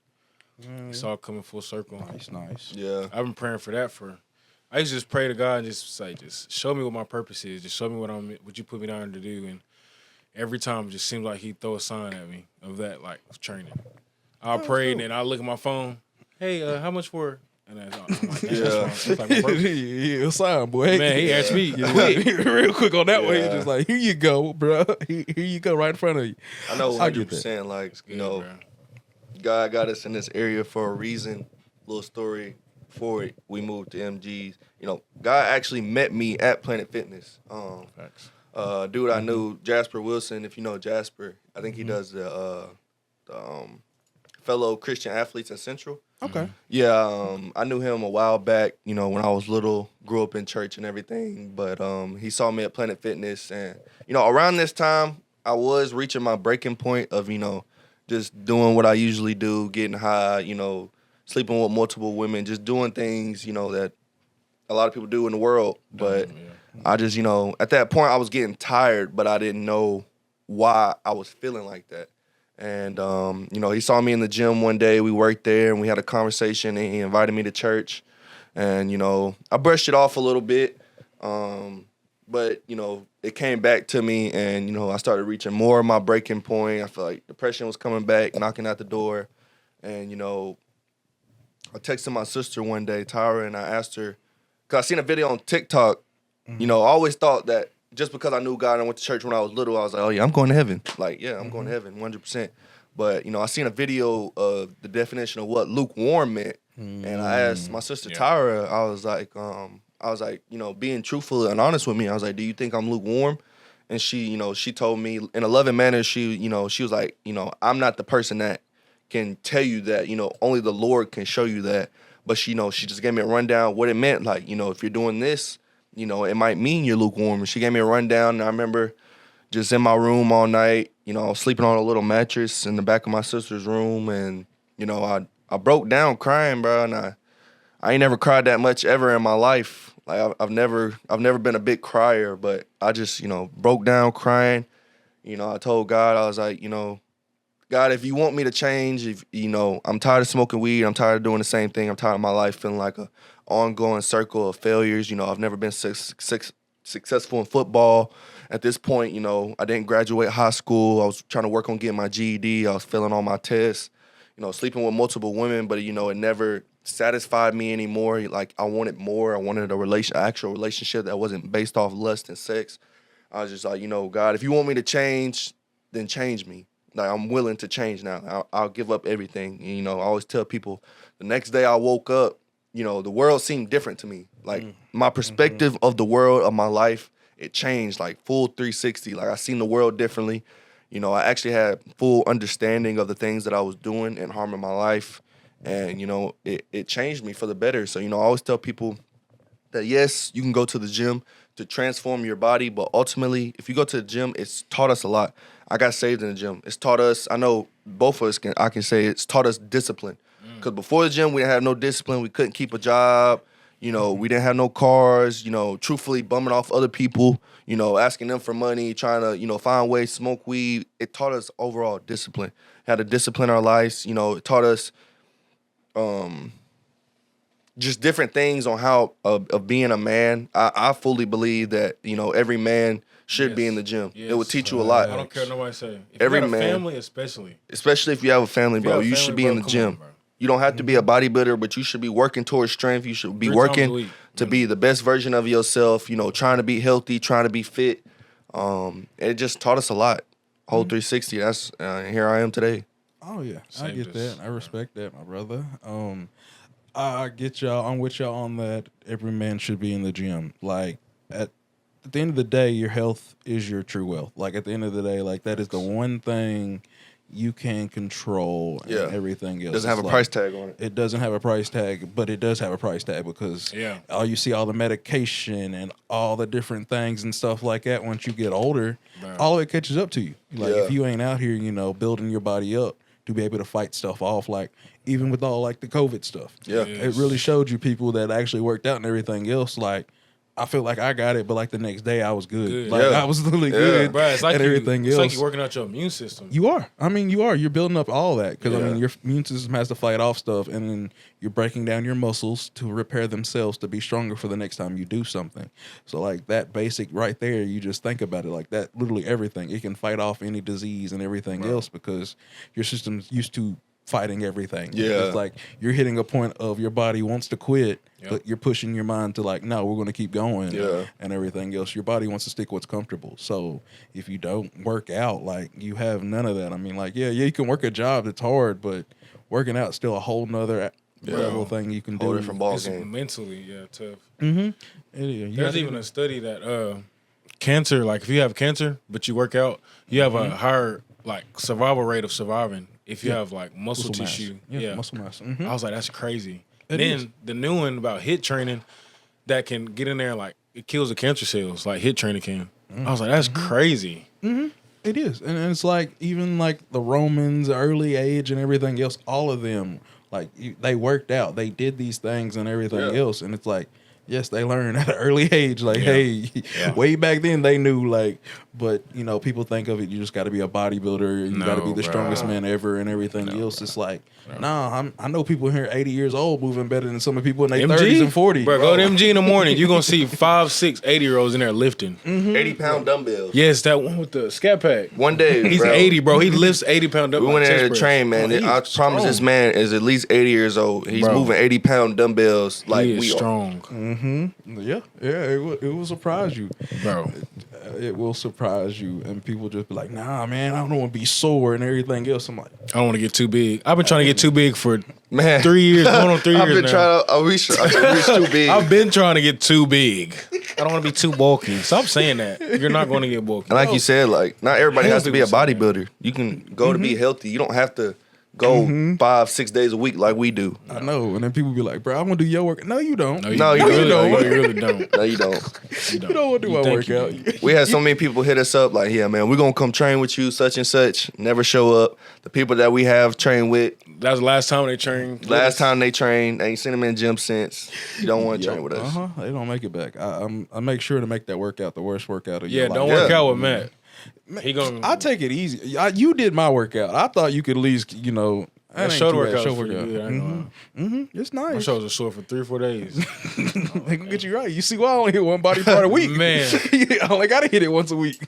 It's all coming full circle. Nice. Yeah. I've been praying for that I used to just pray to God and just say, just show me what my purpose is. Just show me what you put me down to do. And every time it just seems like He throw a sign at me of that, like of training. I'll pray and then I'll look at my phone. Hey, how much for it? And that's all. I'm like, that's like my purpose. Yeah, sign, boy. Man, he asked me real quick on that one. He's Yeah. just like, here you go, bro. Here you go, right in front of you. I know I get 100%. Like, Good, you know, bro. God got us in this area for a reason. Little story before we moved to MGs. You know, God actually met me at Planet Fitness. Facts. Dude I knew, Jasper Wilson, if you know Jasper, I think he does the fellow Christian athletes at Central. Okay. Yeah, I knew him a while back, you know, when I was little, grew up in church and everything. But he saw me at Planet Fitness. And, you know, around this time, I was reaching my breaking point of, you know, just doing what I usually do, getting high, you know, sleeping with multiple women, just doing things, you know, that a lot of people do in the world. But I just, you know, at that point, I was getting tired, but I didn't know why I was feeling like that. And, you know, he saw me in the gym one day. We worked there, and we had a conversation, and he invited me to church. And, you know, I brushed it off a little bit. But, you know, it came back to me, and, you know, I started reaching more of my breaking point. I felt like depression was coming back, knocking at the door. And, you know, I texted my sister one day, Tyra, and I asked her, because I seen a video on TikTok. You know, I always thought that just because I knew God and went to church when I was little, I was like, oh, yeah, I'm going to heaven. Like, yeah, I'm going to heaven, 100%. But, you know, I seen a video of the definition of what lukewarm meant. And I asked my sister Tyra, I was like, you know, being truthful and honest with me, I was like, do you think I'm lukewarm? And she, you know, she told me in a loving manner, she was like, you know, I'm not the person that can tell you that, you know, only the Lord can show you that. But she, you know, she just gave me a rundown what it meant. Like, you know, if you're doing this, you know, it might mean you're lukewarm. And she gave me a rundown, and I remember just in my room all night, you know, I was sleeping on a little mattress in the back of my sister's room, and, you know, I broke down crying, bro, and I ain't never cried that much ever in my life. Like, I've never been a big crier, but I just, you know, broke down crying. You know, I told God, I was like, you know, God, if you want me to change, if, you know, I'm tired of smoking weed, I'm tired of doing the same thing, I'm tired of my life feeling like a ongoing circle of failures. You know, I've never been successful in football. At this point, you know, I didn't graduate high school. I was trying to work on getting my GED. I was failing all my tests, you know, sleeping with multiple women, but, you know, it never satisfied me anymore. Like, I wanted more. I wanted actual relationship that wasn't based off lust and sex. I was just like, you know, God, if you want me to change, then change me. Like, I'm willing to change now. I'll give up everything. And, you know, I always tell people the next day I woke up, you know, the world seemed different to me. Like, my perspective of the world, of my life, it changed, like, full 360. Like, I seen the world differently. You know, I actually had full understanding of the things that I was doing and harming my life. And, you know, it changed me for the better. So, you know, I always tell people that, yes, you can go to the gym to transform your body, but ultimately, if you go to the gym, it's taught us a lot. I got saved in the gym. It's taught us, I know both of us I can say it's taught us discipline. Because before the gym, we didn't have no discipline. We couldn't keep a job. You know, we didn't have no cars, you know, truthfully bumming off other people, you know, asking them for money, trying to, you know, find ways to smoke weed. It taught us overall discipline. Had to discipline our lives. You know, it taught us just different things on how of being a man. I fully believe that, you know, every man should be in the gym. Yes. It would teach you a lot. I don't care what nobody say. If Every you got a man, family, especially if you have a family, If bro, you you have a should family, be in bro, the come on, gym. bro. You don't have to be a bodybuilder, but you should be working towards strength. You should be 3 times a working week. to be the best version of yourself, you know, trying to be healthy, trying to be fit. It just taught us a lot. Whole 360, that's here I am today. Oh yeah, I Same get this, that. I respect that, my brother. I get y'all. I'm with y'all on that. Every man should be in the gym. Like, at the end of the day, your health is your true wealth. Like, at the end of the day, like, that is the one thing you can control, and everything else Doesn't have a like, price tag on it. It doesn't have a price tag, but it does have a price tag because all you see all the medication and all the different things and stuff like that. Once you get older, all of it catches up to you. Like, if you ain't out here, you know, building your body up to be able to fight stuff off, like even with all like the COVID stuff, it really showed you people that actually worked out and everything else. Like, I feel like I got it, but like the next day I was good. Good. Like I was literally good. Bro, it's like and everything it's else. like you're working out your immune system. You are. I mean, you are. You're building up all that because I Yeah. mean, your immune system has to fight off stuff, and then you're breaking down your muscles to repair themselves to be stronger for the next time you do something. So like that basic right there, you just think about it like that. Literally everything. It can fight off any disease and everything else because your system's used to fighting everything. Yeah. It's like you're hitting a point of your body wants to quit, Yep. but you're pushing your mind to like, no, we're going to keep going. Yeah. And everything else. Your body wants to stick what's comfortable. So if you don't work out, like you have none of that. I mean, like, yeah, you can work a job that's hard, but working out is still a whole nother level thing you can Whole do. different ball It's game. mentally, tough. Mm-hmm. There's even a study that cancer, like if you have cancer but you work out, you have a higher like survival rate of surviving if you have like muscle mass. tissue. Yeah, muscle mass. Mhm. I was like, that's crazy. It Then is. the new one about HIIT training that can get in there like it kills the cancer cells like HIIT training can. I was like, that's crazy. It is, and it's like even like the Romans, early age, and everything else. All of them, like they worked out, they did these things and everything else, and it's like, yes, they learned at an early age. Like, hey, way back then they knew. Like, but you know, people think of it. You just got to be a bodybuilder. You got to be No, the bro. strongest man ever, and everything else. It's like, nah, I know people here 80 years old moving better than some of the people in their 30s and 40s. Bro, go to MG in the morning. You're going to see 5, 6, 80-year-olds in there lifting. 80-pound dumbbells. Yes, that one with the scat pack. One day, He's bro. 80, bro. He lifts 80-pound We dumbbells. went in there to train, man. Oh, he's I promise this strong. man is at least 80 years old. He's Bro. moving 80-pound dumbbells like He is we strong. Yeah, it will surprise you. Bro. It will surprise you, and people just be like, "Nah, man, I don't want to be sore and everything else." I'm like, I don't want to get too big. I've been trying to get too big for Man. 3 years. Going on 3 I've years been now. trying to. I reach too big. I've been trying to get too big. I don't want to be too bulky. Stop saying that. You're not going to get bulky. And like you said, like not everybody Hell, has to be a people say that. bodybuilder. You can go to be healthy. You don't have to go 5-6 days a week like we do. I know, and then people be like, "Bro, I want to do your work." No, you don't. No, you really don't. don't. You really don't. No, you don't. You don't want to do my think you workout. do. We had so many people hit us up like, yeah, man, we're gonna come train with you, such and such. Never show up. The people that we have trained with, That was the last time they trained. last time they trained, they ain't seen them in the gym since. You don't want to train with us. They don't make it back. I make sure to make that workout the worst workout of your Yeah, life. don't Yeah. work out with Matt. He gonna. I take it easy. You did my workout. I thought you could at least, That ain't shoulder too bad. workout. Show Was pretty workout. good. I ain't gonna lie. It's My nice. shoulders are sore for 3 or 4 days. They gonna get you right. You see why I only hit one body part a week? Man. I only gotta hit it once a week.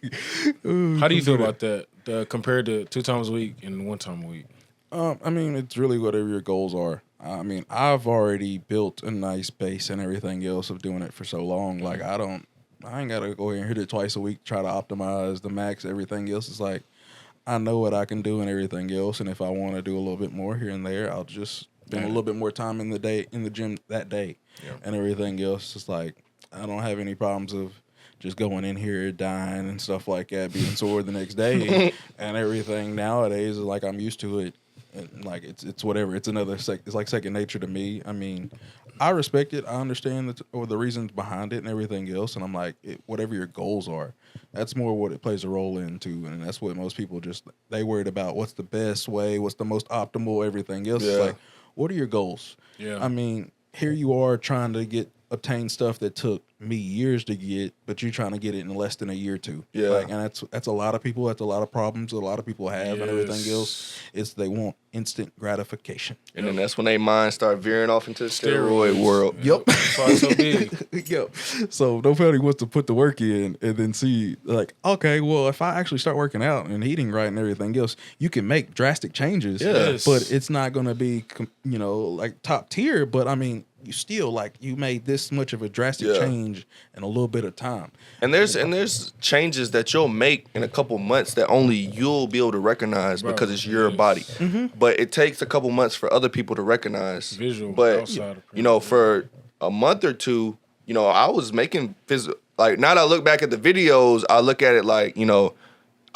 How do you feel about that? Compared to 2 times a week and 1 time a week? I mean, it's really whatever your goals are. I mean, I've already built a nice base and everything else of doing it for so long. Like, I ain't gotta go ahead and hit it twice a week, try to optimize the max. Everything else is like, I know what I can do and everything else. And if I want to do a little bit more here and there, I'll just spend a little bit more time in the gym that day. And everything else is like, I don't have any problems of just going in here dying and stuff like that, being sore the next day and everything nowadays is like I'm used to it. And like it's whatever. It's it's like second nature to me. I mean, I respect it. I understand the reasons behind it and everything else. And I'm like, whatever your goals are, that's more what it plays a role into. And that's what most people they worried about. What's the best way? What's the most optimal? Everything else. It's like, what are your goals? Yeah. I mean, here you are trying to obtain stuff that took me years to get, but you're trying to get it in less than a year or two. Yeah. Like, and that's a lot of people. That's a lot of problems a lot of people have and everything else. It's they want instant gratification. And then that's when they mind start veering off into the steroid world. Yep. That's why it's so big. Yep. So nobody wants to put the work in and then see like, okay, well, if I actually start working out and eating right and everything else, you can make drastic changes. Yes. But it's not going to be, like top tier. But I mean, you still like you made this much of a drastic change in a little bit of time. And there's changes that you'll make in a couple months that only you'll be able to recognize because it's your body. But it takes a couple months for other people to recognize. Visual But outside of for a month or two, I was making physical. Like now that I look back at the videos, I look at it like I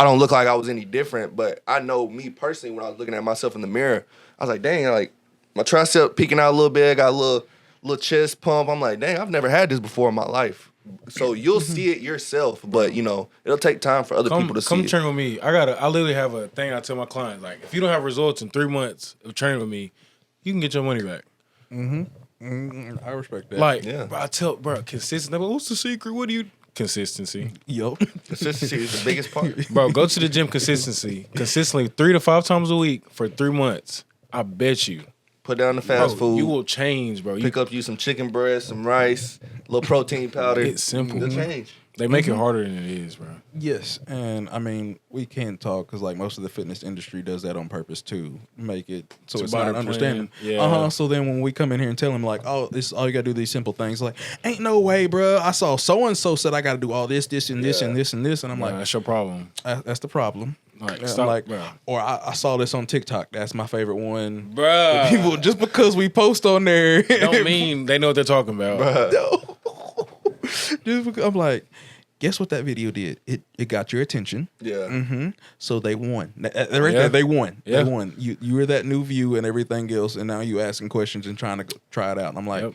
don't look like I was any different. But I know me personally when I was looking at myself in the mirror, I was like, dang, like my tricep peeking out a little bit, I got a little chest pump. I'm like, dang, I've never had this before in my life. So you'll see it yourself, but it'll take time for other people to see Come it. train with me. I literally have a thing I tell my clients, like, if you don't have results in 3 months of training with me, you can get your money back. I respect that. Like, Yeah. bro, I tell, bro, consistency. What's the secret? What do you consistency? Yup. Consistency is the biggest part. Bro, go to the gym consistently 3 to 5 times a week for 3 months. I bet you. Put down the fast Bro, food. you will change, bro. Pick up you some chicken breast, some rice, a little protein powder. It's simple. You'll change. They make it harder than it is, bro. Yes, and I mean we can't talk because like most of the fitness industry does that on purpose too, make it so To it's buy not their plan. understanding. Yeah. So then when we come in here and tell them like, oh, this all you gotta do these simple things, like, ain't no way, bro. I saw so and so said I gotta do all this, and this, and this, and this, and I'm Nah, like, that's your problem. that's the problem. Like, And stop, I'm like, bro. or I saw this on TikTok. That's my favorite one. Bruh. People just because we post on there Don't mean they know what they're talking about. just because, I'm like, guess what that video did? It got your attention. Yeah. So they won. Right there, they won. Yeah. They won. You were that new view and everything else, and now you asking questions and trying to try it out. And I'm like, Yep.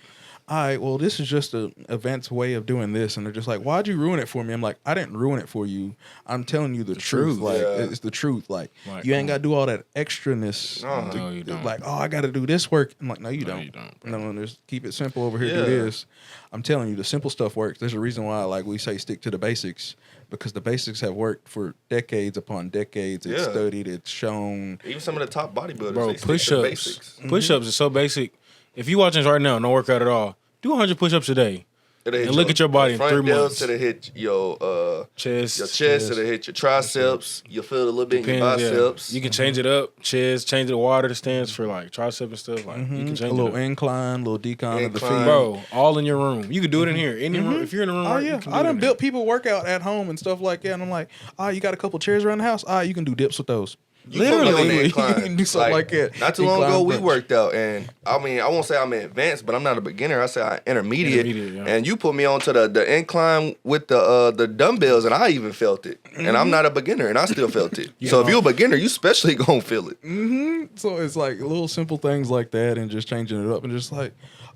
all right, well, this is just an advanced way of doing this. And they're just like, why'd you ruin it for me? I'm like, I didn't ruin it for you. I'm telling you the truth. truth. Like, Yeah. it's the truth. Like, Like, you ain't got to do all that extraness. No, you don't. Like, oh, I got to do this work. I'm like, no, you No, don't. you don't, bro. No, just keep it simple over here. Yeah. Do this. I'm telling you, the simple stuff works. There's a reason why, like we say, stick to the basics, because the basics have worked for decades upon decades. It's Yeah. studied. It's shown. Even some of the top bodybuilders, Bro, they stick to the basics. push-ups. Push-ups is so basic. If you watching this right now, no workout at all, do 100 push-ups a day. It'll hit And look at your body in front 3 months. delts, it'll hit your Chest. it'll hit your triceps. You'll feel it a little bit in your Depends, yeah. biceps. You can change it up. Chest, change the water to stands for like tricep and stuff. Like you can A change it little up. incline, a little decline of the feet. Incline. Bro, all in your room. You can do it in here. Any room. If you're in a room, Oh right, yeah, you can do I it done in built people workout at home and stuff like that, and I'm like, you got a couple chairs around the house. You can do dips with those. You put me on Literally, the you can incline. do something like that. Not too long ago, Incline we crunch. worked out, and I mean, I won't say I'm advanced, but I'm not a beginner. I say I'm intermediate. Yeah. And you put me onto the incline with the dumbbells, and I even felt it. And I'm not a beginner, and I still felt it. So if you're a beginner, you especially gonna feel it. So it's like little simple things like that, and just changing it up, and just like,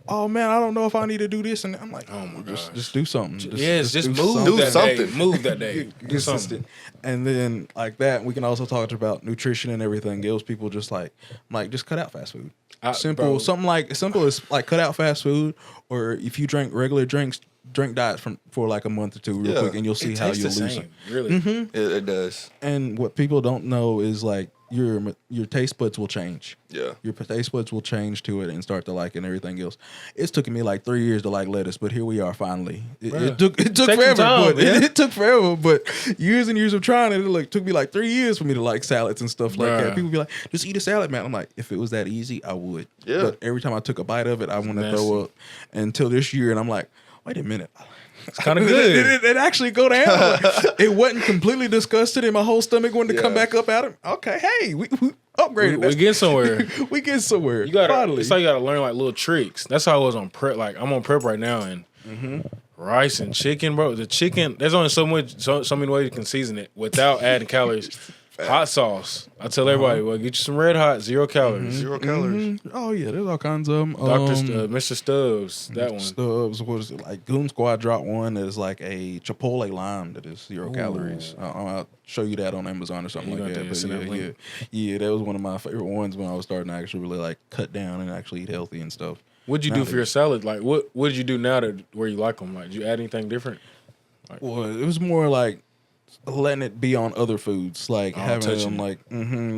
oh man, I don't know if I need to do this, and I'm like, Oh my gosh. just do something. Just do move something. Do that something. day. Move that day. Get Do something. consistent. And then like that, we can also talk about nutrition and everything else. People just like just cut out fast food. Simple, bro. something like simple as like cut out fast food, or if you drink regular drinks, drink diets for like a month or two real Yeah. quick, and you'll see It how tastes you'll the lose same, it. really. It does. And what people don't know is like your taste buds will change. Yeah. Your taste buds will change to it and start to like it and everything else. It's taken me like 3 years to like lettuce, but here we are finally. It took Take some forever, time, but man. it took forever. But years and years of trying it, it took me like 3 years for me to like salads and stuff like that. Bruh. People be like, just eat a salad, man. I'm like, if it was that easy, I would. Yeah. But every time I took a bite of it, I want to nasty. throw up. Until this year, and I'm like, wait a minute. It's kind of good. It actually go down. Like, it wasn't completely disgusted, and my whole stomach wanted to come Yeah. back up at him. Okay, hey, we upgraded. We get somewhere. We get somewhere. You gotta. Finally. It's like you gotta learn like little tricks. That's how I was on prep. Like I'm on prep right now, and rice and chicken, bro. The chicken. There's only so many ways you can season it without adding calories. Hot sauce. I tell everybody, well, get you some red hot, 0 calories. 0 calories. Oh yeah, there's all kinds of them. Mr. Stubbs, that one. Stubbs, what is it like? Goon Squad dropped one that is like a Chipotle lime that is 0 calories. I'll show you that on Amazon or something You like gonna that. have to send that But link. yeah, that was one of my favorite ones when I was starting to actually really like cut down and actually eat healthy and stuff. What'd you do for your salad? Like, what did you do now to where you like them? Like, did you add anything different? Well, it was more like letting it be on other foods, like having touching them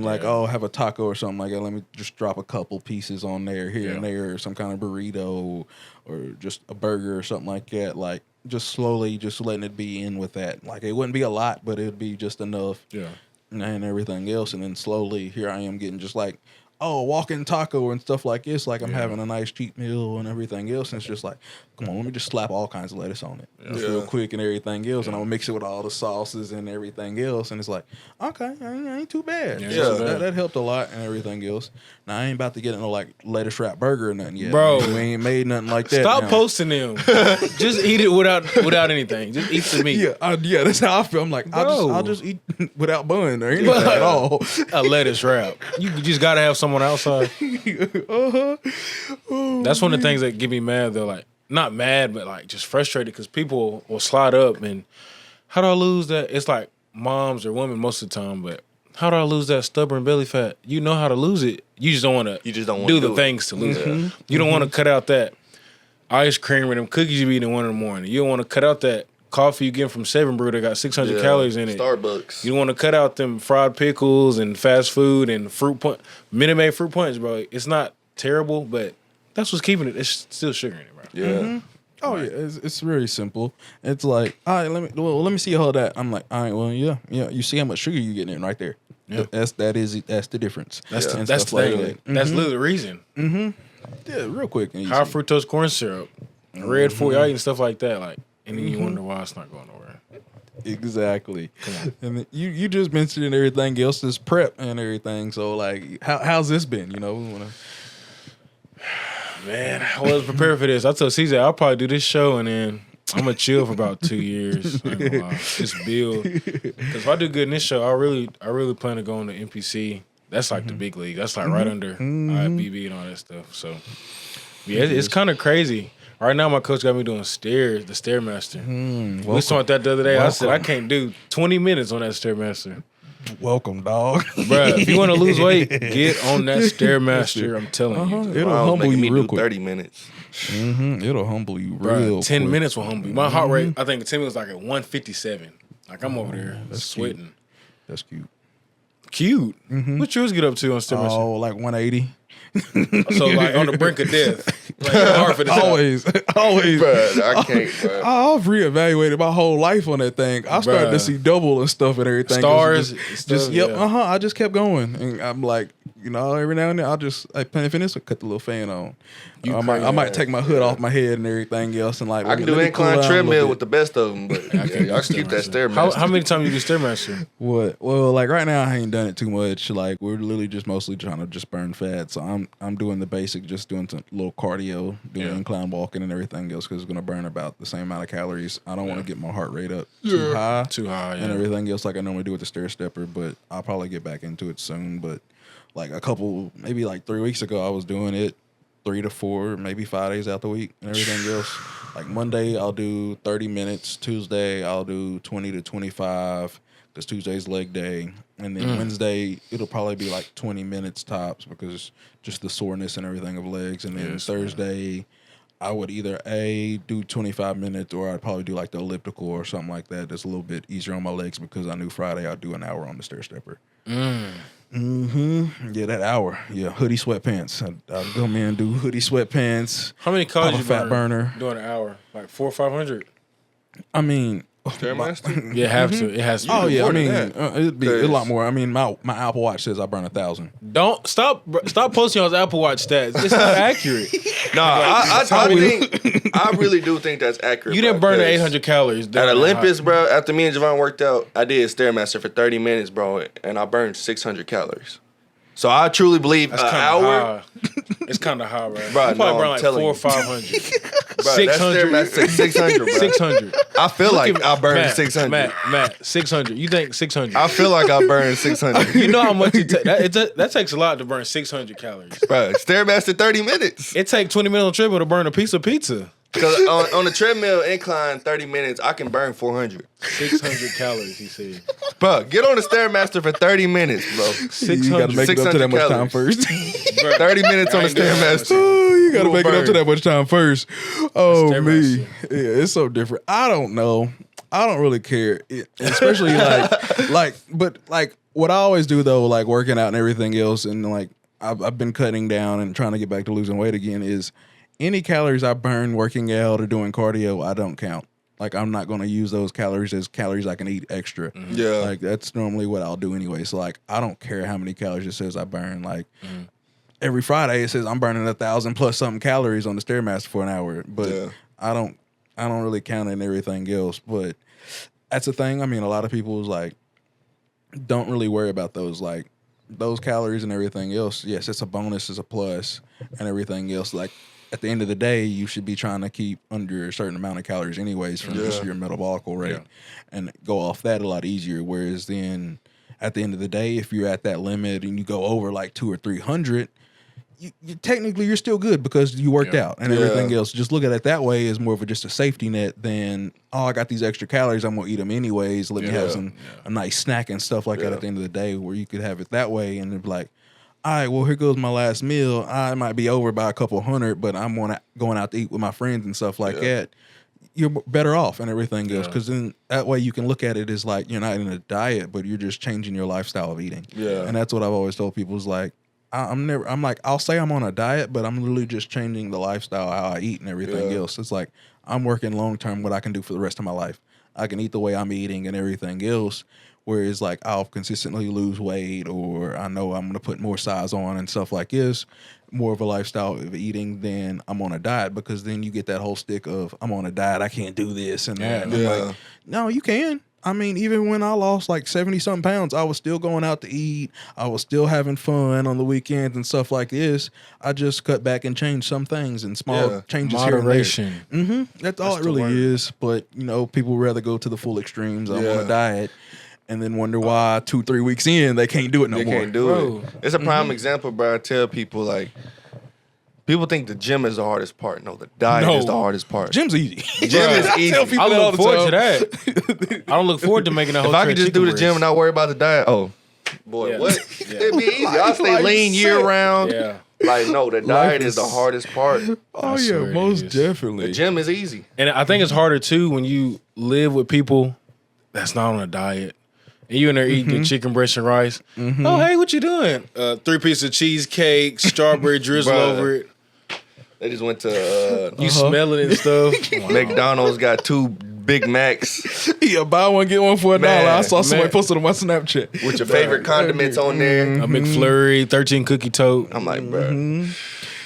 like have a taco or something like that. Let me just drop a couple pieces on there here and there, or some kind of burrito, or just a burger or something like that. Like just slowly, just letting it be in with that. Like it wouldn't be a lot, but it'd be just enough. Yeah. And everything else, and then slowly here I am getting just like, walk-in taco and stuff like this. Like I'm having a nice cheap meal and everything else, and it's just like, come on, let me just slap all kinds of lettuce on it, just real quick and everything else, and I'm gonna mix it with all the sauces and everything else, and it's like, okay, ain't too bad. Yeah, So it's bad. that helped a lot and everything else. Now I ain't about to get no like lettuce wrap burger or nothing yet, Bro. We ain't made nothing like that. Stop now. posting them. Just eat it without anything. Just eat the meat. Yeah, that's how I feel. I'm like, I'll just eat without bun or anything at all. A lettuce wrap. You just gotta have someone outside. That's one of the things that get me mad though. Like not mad, but like just frustrated because people will slide up and how do I lose that? It's like moms or women most of the time, but how do I lose that stubborn belly fat? You know how to lose it. You just don't want to. You just don't wanna do do the it. things to lose it. You don't want to cut out that ice cream or them cookies you eat at 1 in the morning. You don't want to cut out that coffee you get from 7 Brew that got 600 calories in it. Starbucks. You don't want to cut out them fried pickles and fast food and fruit punch. Minute Maid fruit punch, bro. It's not terrible, but that's what's keeping it. It's still sugar in it, bro. Yeah. Mm-hmm. Oh yeah, it's very simple. It's like, all right, let me see you hold that. I'm like, all right, well, yeah. You see how much sugar you getting in right there. Yeah. That's the difference. That's the stuff thing. like that. That's literally the reason. Mm-hmm. Yeah, real quick. And easy. High fructose corn syrup, red 4 y'all eating stuff like that, like, and then you wonder why it's not going nowhere. Exactly. Come on. And then you just mentioned everything else, this prep and everything. So like, how's this been? You know, we wanna. Man, I wasn't prepared for this. I told CJ I'll probably do this show and then I'm gonna chill for about 2 years. I ain't gonna lie. Just build. Because if I do good in this show, I really plan to go into NPC. That's like the big league. That's like right under IFBB and all that stuff. So yeah, it's kind of crazy. Right now, my coach got me doing stairs, the Stairmaster. We started that the other day. I said I can't do 20 minutes on that Stairmaster. Welcome, dog. Bruh, if you want to lose weight, get on that Stairmaster. I'm telling you. It'll humble you real quick. 30 minutes. It'll humble you Bruh, real 10 quick. minutes will humble you. My heart rate, I think 10 minutes was like at 157. Like I'm over there sweating. That's cute. Cute. What yours get up to on Stairmaster? Oh, like 180. So like on the brink of death. Like hard for the always. Bruh, I can't, bruh. I've reevaluated my whole life on that thing. I started Bruh. to see double and stuff and everything. Stars. Just yep. I just kept going, and I'm like, you know, every now and then I finish or cut the little fan on. I might take my hood off my head and everything else, and like I can do incline treadmill with the best of them, but I can keep that Stairmaster. How many times you do Stairmaster? What? Well, like right now I ain't done it too much. Like we're literally just mostly trying to just burn fat. So I'm doing the basic, just doing some little cardio, doing incline walking and everything else because it's gonna burn about the same amount of calories. I don't want to get my heart rate up too high, and everything else like I normally do with the stair stepper. But I'll probably get back into it soon. But like maybe like 3 weeks ago, I was doing it 3 to 4, maybe 5 days out the week and everything else. Like Monday, I'll do 30 minutes. Tuesday, I'll do 20 to 25 because Tuesday's leg day. And then Wednesday, it'll probably be like 20 minutes tops because just the soreness and everything of legs. And then Thursday, I would either do 25 minutes or I'd probably do like the elliptical or something like that. That's a little bit easier on my legs because I knew Friday I'd do an hour on the stair stepper. Yeah, that hour. Yeah, hoodie sweatpants. I'd come in and do hoodie sweatpants. How many calories you fat burner doing an hour? Like 400 or 500? I mean, Stairmaster? Yeah, it has to. oh yeah, I mean, that. it'd be a lot more. I mean, my Apple Watch says I burn 1,000. Don't stop posting on his Apple Watch stats. It's not accurate. No, I really do think that's accurate. You didn't burn 800 calories. At Olympus, bro, after me and Javon worked out, I did Stairmaster for 30 minutes, bro, and I burned 600 calories. So I truly believe That's an kinda hour. high. It's kind of high, right? Bro, You probably burn like 400 you. or 500. Bro, 600. That's 600, bro. 600. I feel like I burned Matt, 600. Matt, 600. You think 600? I feel like I burned 600. You know how much it takes. That takes a lot to burn 600 calories. Bro, Stairmaster 30 minutes. It takes 20 minutes on treadmill to burn a piece of pizza. Because on the treadmill incline, 30 minutes, I can burn 400. 600 calories, he said. Bro, get on the Stairmaster for 30 minutes, bro. 600. You gotta make it up to that much time calories. first. 30 minutes on the Stairmaster. Oh, you gotta You'll make it up to burn. that much time first. Oh Stairmaster. me, yeah, it's so different. I don't know. I don't really care, especially but what I always do though, like working out and everything else, and like I've been cutting down and trying to get back to losing weight again. Is any calories I burn working out or doing cardio, I don't count. Like I'm not gonna use those calories as calories I can eat extra. Yeah. Like that's normally what I'll do anyway. So like I don't care how many calories it says I burn. Like every Friday it says I'm burning 1,000 plus something calories on the Stairmaster for an hour. But I don't really count it and everything else. But that's the thing. I mean, a lot of people is like don't really worry about those calories and everything else. Yes, it's a bonus, it's a plus, and everything else. Like at the end of the day, you should be trying to keep under a certain amount of calories anyways from just your metabolic rate and go off that a lot easier. Whereas then at the end of the day, if you're at that limit and you go over like 200 or 300, you technically you're still good because you worked out and everything else. Just look at it that way as more of just a safety net than, oh, I got these extra calories, I'm gonna eat them anyways. Let me have a nice snack and stuff like that at the end of the day, where you could have it that way and it'd be like, all right, well, here goes my last meal. I might be over by a couple hundred, but I'm going out to eat with my friends and stuff like that. You're better off and everything else, because then that way you can look at it as like you're not in a diet, but you're just changing your lifestyle of eating. Yeah. And that's what I've always told people is like, I'm like, I'll say I'm on a diet, but I'm literally just changing the lifestyle, how I eat and everything else. It's like, I'm working long-term what I can do for the rest of my life. I can eat the way I'm eating and everything else. Whereas like I'll consistently lose weight, or I know I'm going to put more size on and stuff like this, more of a lifestyle of eating than I'm on a diet, because then you get that whole stick of I'm on a diet, I can't do this and that. And I'm like, no, you can. I mean, even when I lost like 70-something pounds, I was still going out to eat. I was still having fun on the weekends and stuff like this. I just cut back and changed some things and small changes moderation. here and there. That's all it really is. But, you know, people rather go to the full extremes. I'm on a diet. And then wonder why 2-3 weeks in they can't do it no more. They can't do it. It's a prime example, bro. I tell people like, people think the gym is the hardest part. No, the diet is the hardest part. Gym's easy. Gym is easy. I look forward to that. I don't look forward to making a whole. If I could just do the gym and not worry about the diet, boy, what? It'd be easy. I'll stay lean year round. Yeah. Like, no, the diet is the hardest part. Oh yeah, most definitely. The gym is easy. And I think it's harder too when you live with people that's not on a diet. And you in there eating your chicken breast and rice. Oh, hey, what you doing? 3 pieces of cheesecake, strawberry drizzle over it. They just went to You smell it and stuff. McDonald's, got 2 Big Macs. Yeah, buy one, get one for $1. I saw somebody posted on my Snapchat. With your favorite condiments on there. A McFlurry, 13 cookie tote. I'm like, bro.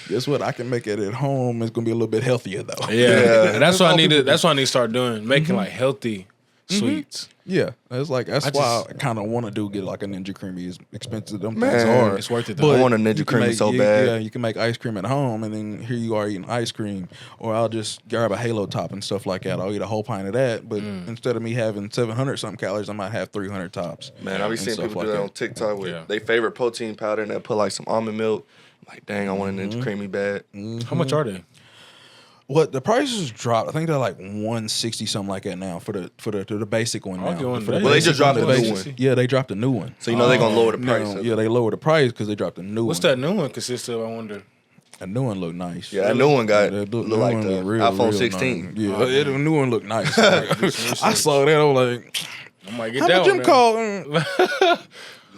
Guess what? I can make it at home. It's gonna be a little bit healthier though. Yeah. That's what I need to. That's what I need to start doing. Making like healthy sweets. Yeah, that's why I kind of want to get like a Ninja Creamy. As expensive them things are, it's worth it though. I want a Ninja Creamy so bad. Yeah, you can make ice cream at home, and then here you are eating ice cream. Or I'll just grab a Halo top and stuff like that. I'll eat a whole pint of that, but instead of me having 700 something calories, I might have 300 tops. Man, I be seeing people like do that on TikTok with their favorite protein powder, and they put like some almond milk. I'm like, dang, I want a Ninja Creamy bad. How much are they? What the prices dropped? I think they're like $160 something like that now for the basic one. Now. Well, they just dropped a new one. Yeah, they dropped a new one. So you know they're gonna lower the price. Yeah, they lowered the price because they dropped a new one. What's that new one consist of? I wonder. A new one look nice. Yeah, that new one got the look like the iPhone 16. Nice. Yeah, the new one look nice. I saw that. I was like, I might get how that much one. them cost?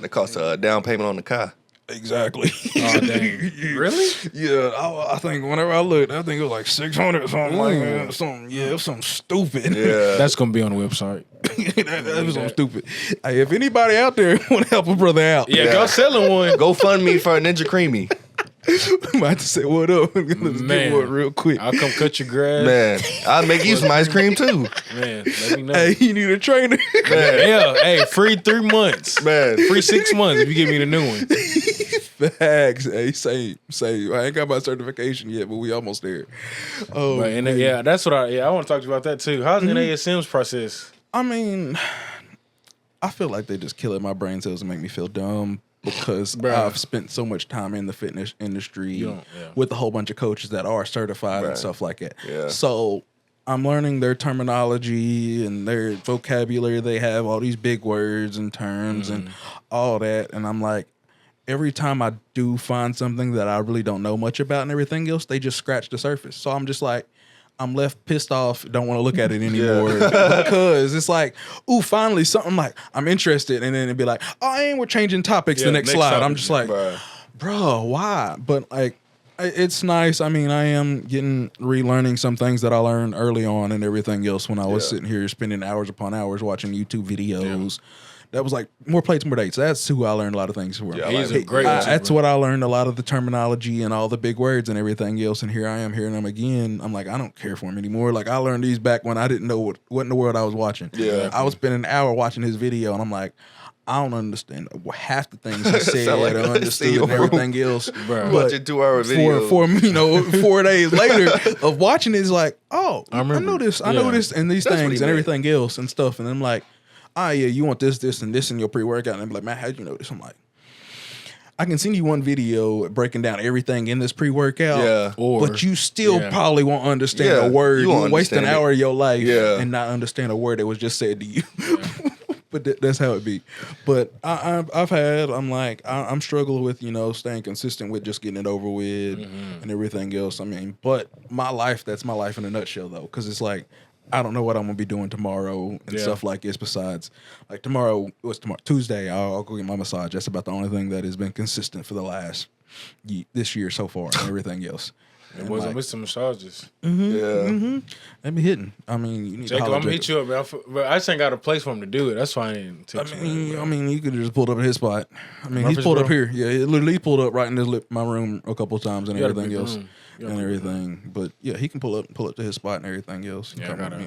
It costs a down payment on the car. Exactly. Oh dang! Really? Yeah, I think whenever I looked, I think it was like 600 or something like that. Something, it was something stupid. Yeah, that's gonna be on the website. that was something stupid. Hey, if anybody out there want to help a brother out, go selling one. Go fund me for a Ninja Creamy. I might have to say what up. Let's Man, get one real quick. I'll come cut your grass. Man, I'll make you some ice cream too. Man, let me know. Hey, you need a trainer. Man. Yeah, hey, free 3 months. Man, free 6 months if you give me the new one. Facts. Hey, say. I ain't got my certification yet, but we almost there. Oh, right, and yeah, that's what I want to talk to you about that too. How's an ASM's process? I mean, I feel like they just kill at my brain cells and make me feel dumb. Because I've spent so much time in the fitness industry with a whole bunch of coaches that are certified and stuff like that. Yeah. So I'm learning their terminology and their vocabulary. They have all these big words and terms and all that. And I'm like, every time I do find something that I really don't know much about and everything else, they just scratch the surface. So I'm just like, I'm left pissed off, don't want to look at it anymore because it's like, ooh, finally something like I'm interested, and then it'd be like, oh, and we're changing topics the next slide. I'm just like, bro, why? But like, it's nice. I mean, I am relearning some things that I learned early on and everything else when I was sitting here spending hours upon hours watching YouTube videos. That was like more plates, more dates. That's who I learned a lot of things from. Yeah, he's a great that's what I learned, a lot of the terminology and all the big words and everything else. And here I am hearing them again. I'm like, I don't care for him anymore. Like, I learned these back when I didn't know what in the world I was watching. Yeah. I was spending an hour watching his video, and I'm like, I don't understand half the things he said like or understood and everything else. Bro. Watching 2-hour video. For 4 days later of watching it, it's like, oh, I remember. know this, and these That's things what and he everything else and stuff. And I'm like, yeah, you want this, and this in your pre-workout. And I'm like, man, how'd you know this? I'm like, I can send you one video breaking down everything in this pre-workout, but you still probably won't understand a word. You won't waste an hour of your life and not understand a word that was just said to you. But that's how it be. But I'm struggling with, staying consistent with just getting it over with and everything else. I mean, but that's my life in a nutshell though. Cause it's like, I don't know what I'm gonna be doing tomorrow and stuff like this. Besides, like tomorrow, Tuesday, I'll go get my massage. That's about the only thing that has been consistent for the last this year so far, and everything else. It wasn't with some massages. They be hitting. I mean, you need Jacob, to I'm gonna hit you up, but I just ain't got a place for him to do it. That's why I didn't text him. I mean, you could have just pulled up at his spot. I mean, he's pulled up here. Yeah, he literally pulled up right in my room a couple of times and everything else. And everything, but yeah, he can pull up to his spot and everything else. Yeah, I gotta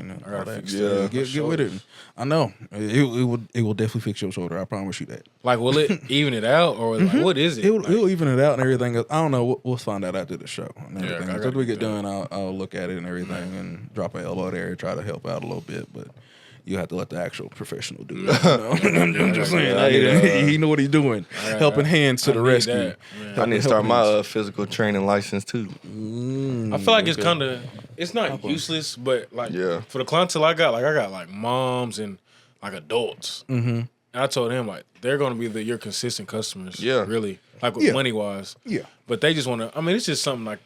fix get with it. I know it will definitely fix your shoulder. I promise you that. Like, will it even it out, or like, what is it? It'll even it out and everything else. I don't know. We'll find out after the show and everything. Yeah, After we get done, I'll look at it and everything and drop an elbow there, try to help out a little bit, but. You have to let the actual professional do it. I'm just saying. He know what he's doing. Helping hands to the rescue. I need to start my physical training license too. I feel like it's kind of, it's not useless, but like for the clientele I got like moms and like adults. And I told him like they're gonna be your consistent customers. Yeah, really, like with money wise. Yeah, but they just want to. I mean, it's just something like.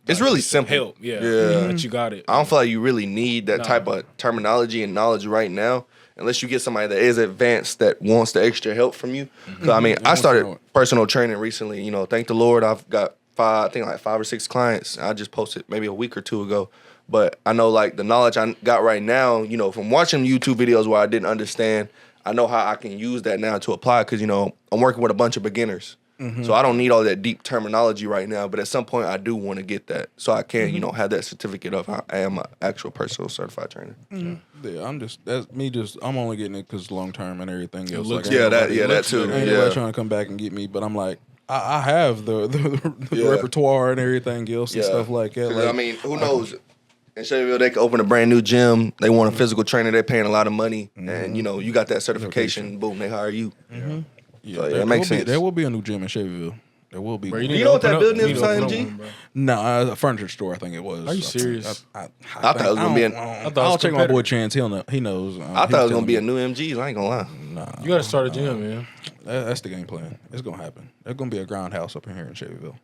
It's really simple. Help, that you got it. I don't feel like you really need that type of terminology and knowledge right now, unless you get somebody that is advanced that wants the extra help from you. I mean, I started personal training recently. Thank the Lord, I've got 5 or 6 clients. I just posted maybe a week or 2 ago. But I know like the knowledge I got right now, from watching YouTube videos where I didn't understand, I know how I can use that now to apply because, I'm working with a bunch of beginners. So I don't need all that deep terminology right now, but at some point I do want to get that so I can, have that certificate of I am an actual personal certified trainer. Yeah, I'm only getting it because long term and everything else. That too. Ain't nobody trying to come back and get me, but I'm like, I have the repertoire and everything else and stuff like that. Like, I mean, who knows? In Shelbyville, they could open a brand new gym. They want a physical trainer. They're paying a lot of money, and you got that certification. Boom, they hire you. Yeah, that makes sense. There will be a new gym in Shelbyville. There will be. You know what that building is beside MG? No, a furniture store. I think it was. Are you serious? I thought it was gonna be. I'll check my boy Chance. He knows. I thought it was gonna be a new MG. I ain't gonna lie. Nah, you gotta start a gym, man. That's the game plan. It's gonna happen. There's gonna be a ground house up in here in Shelbyville.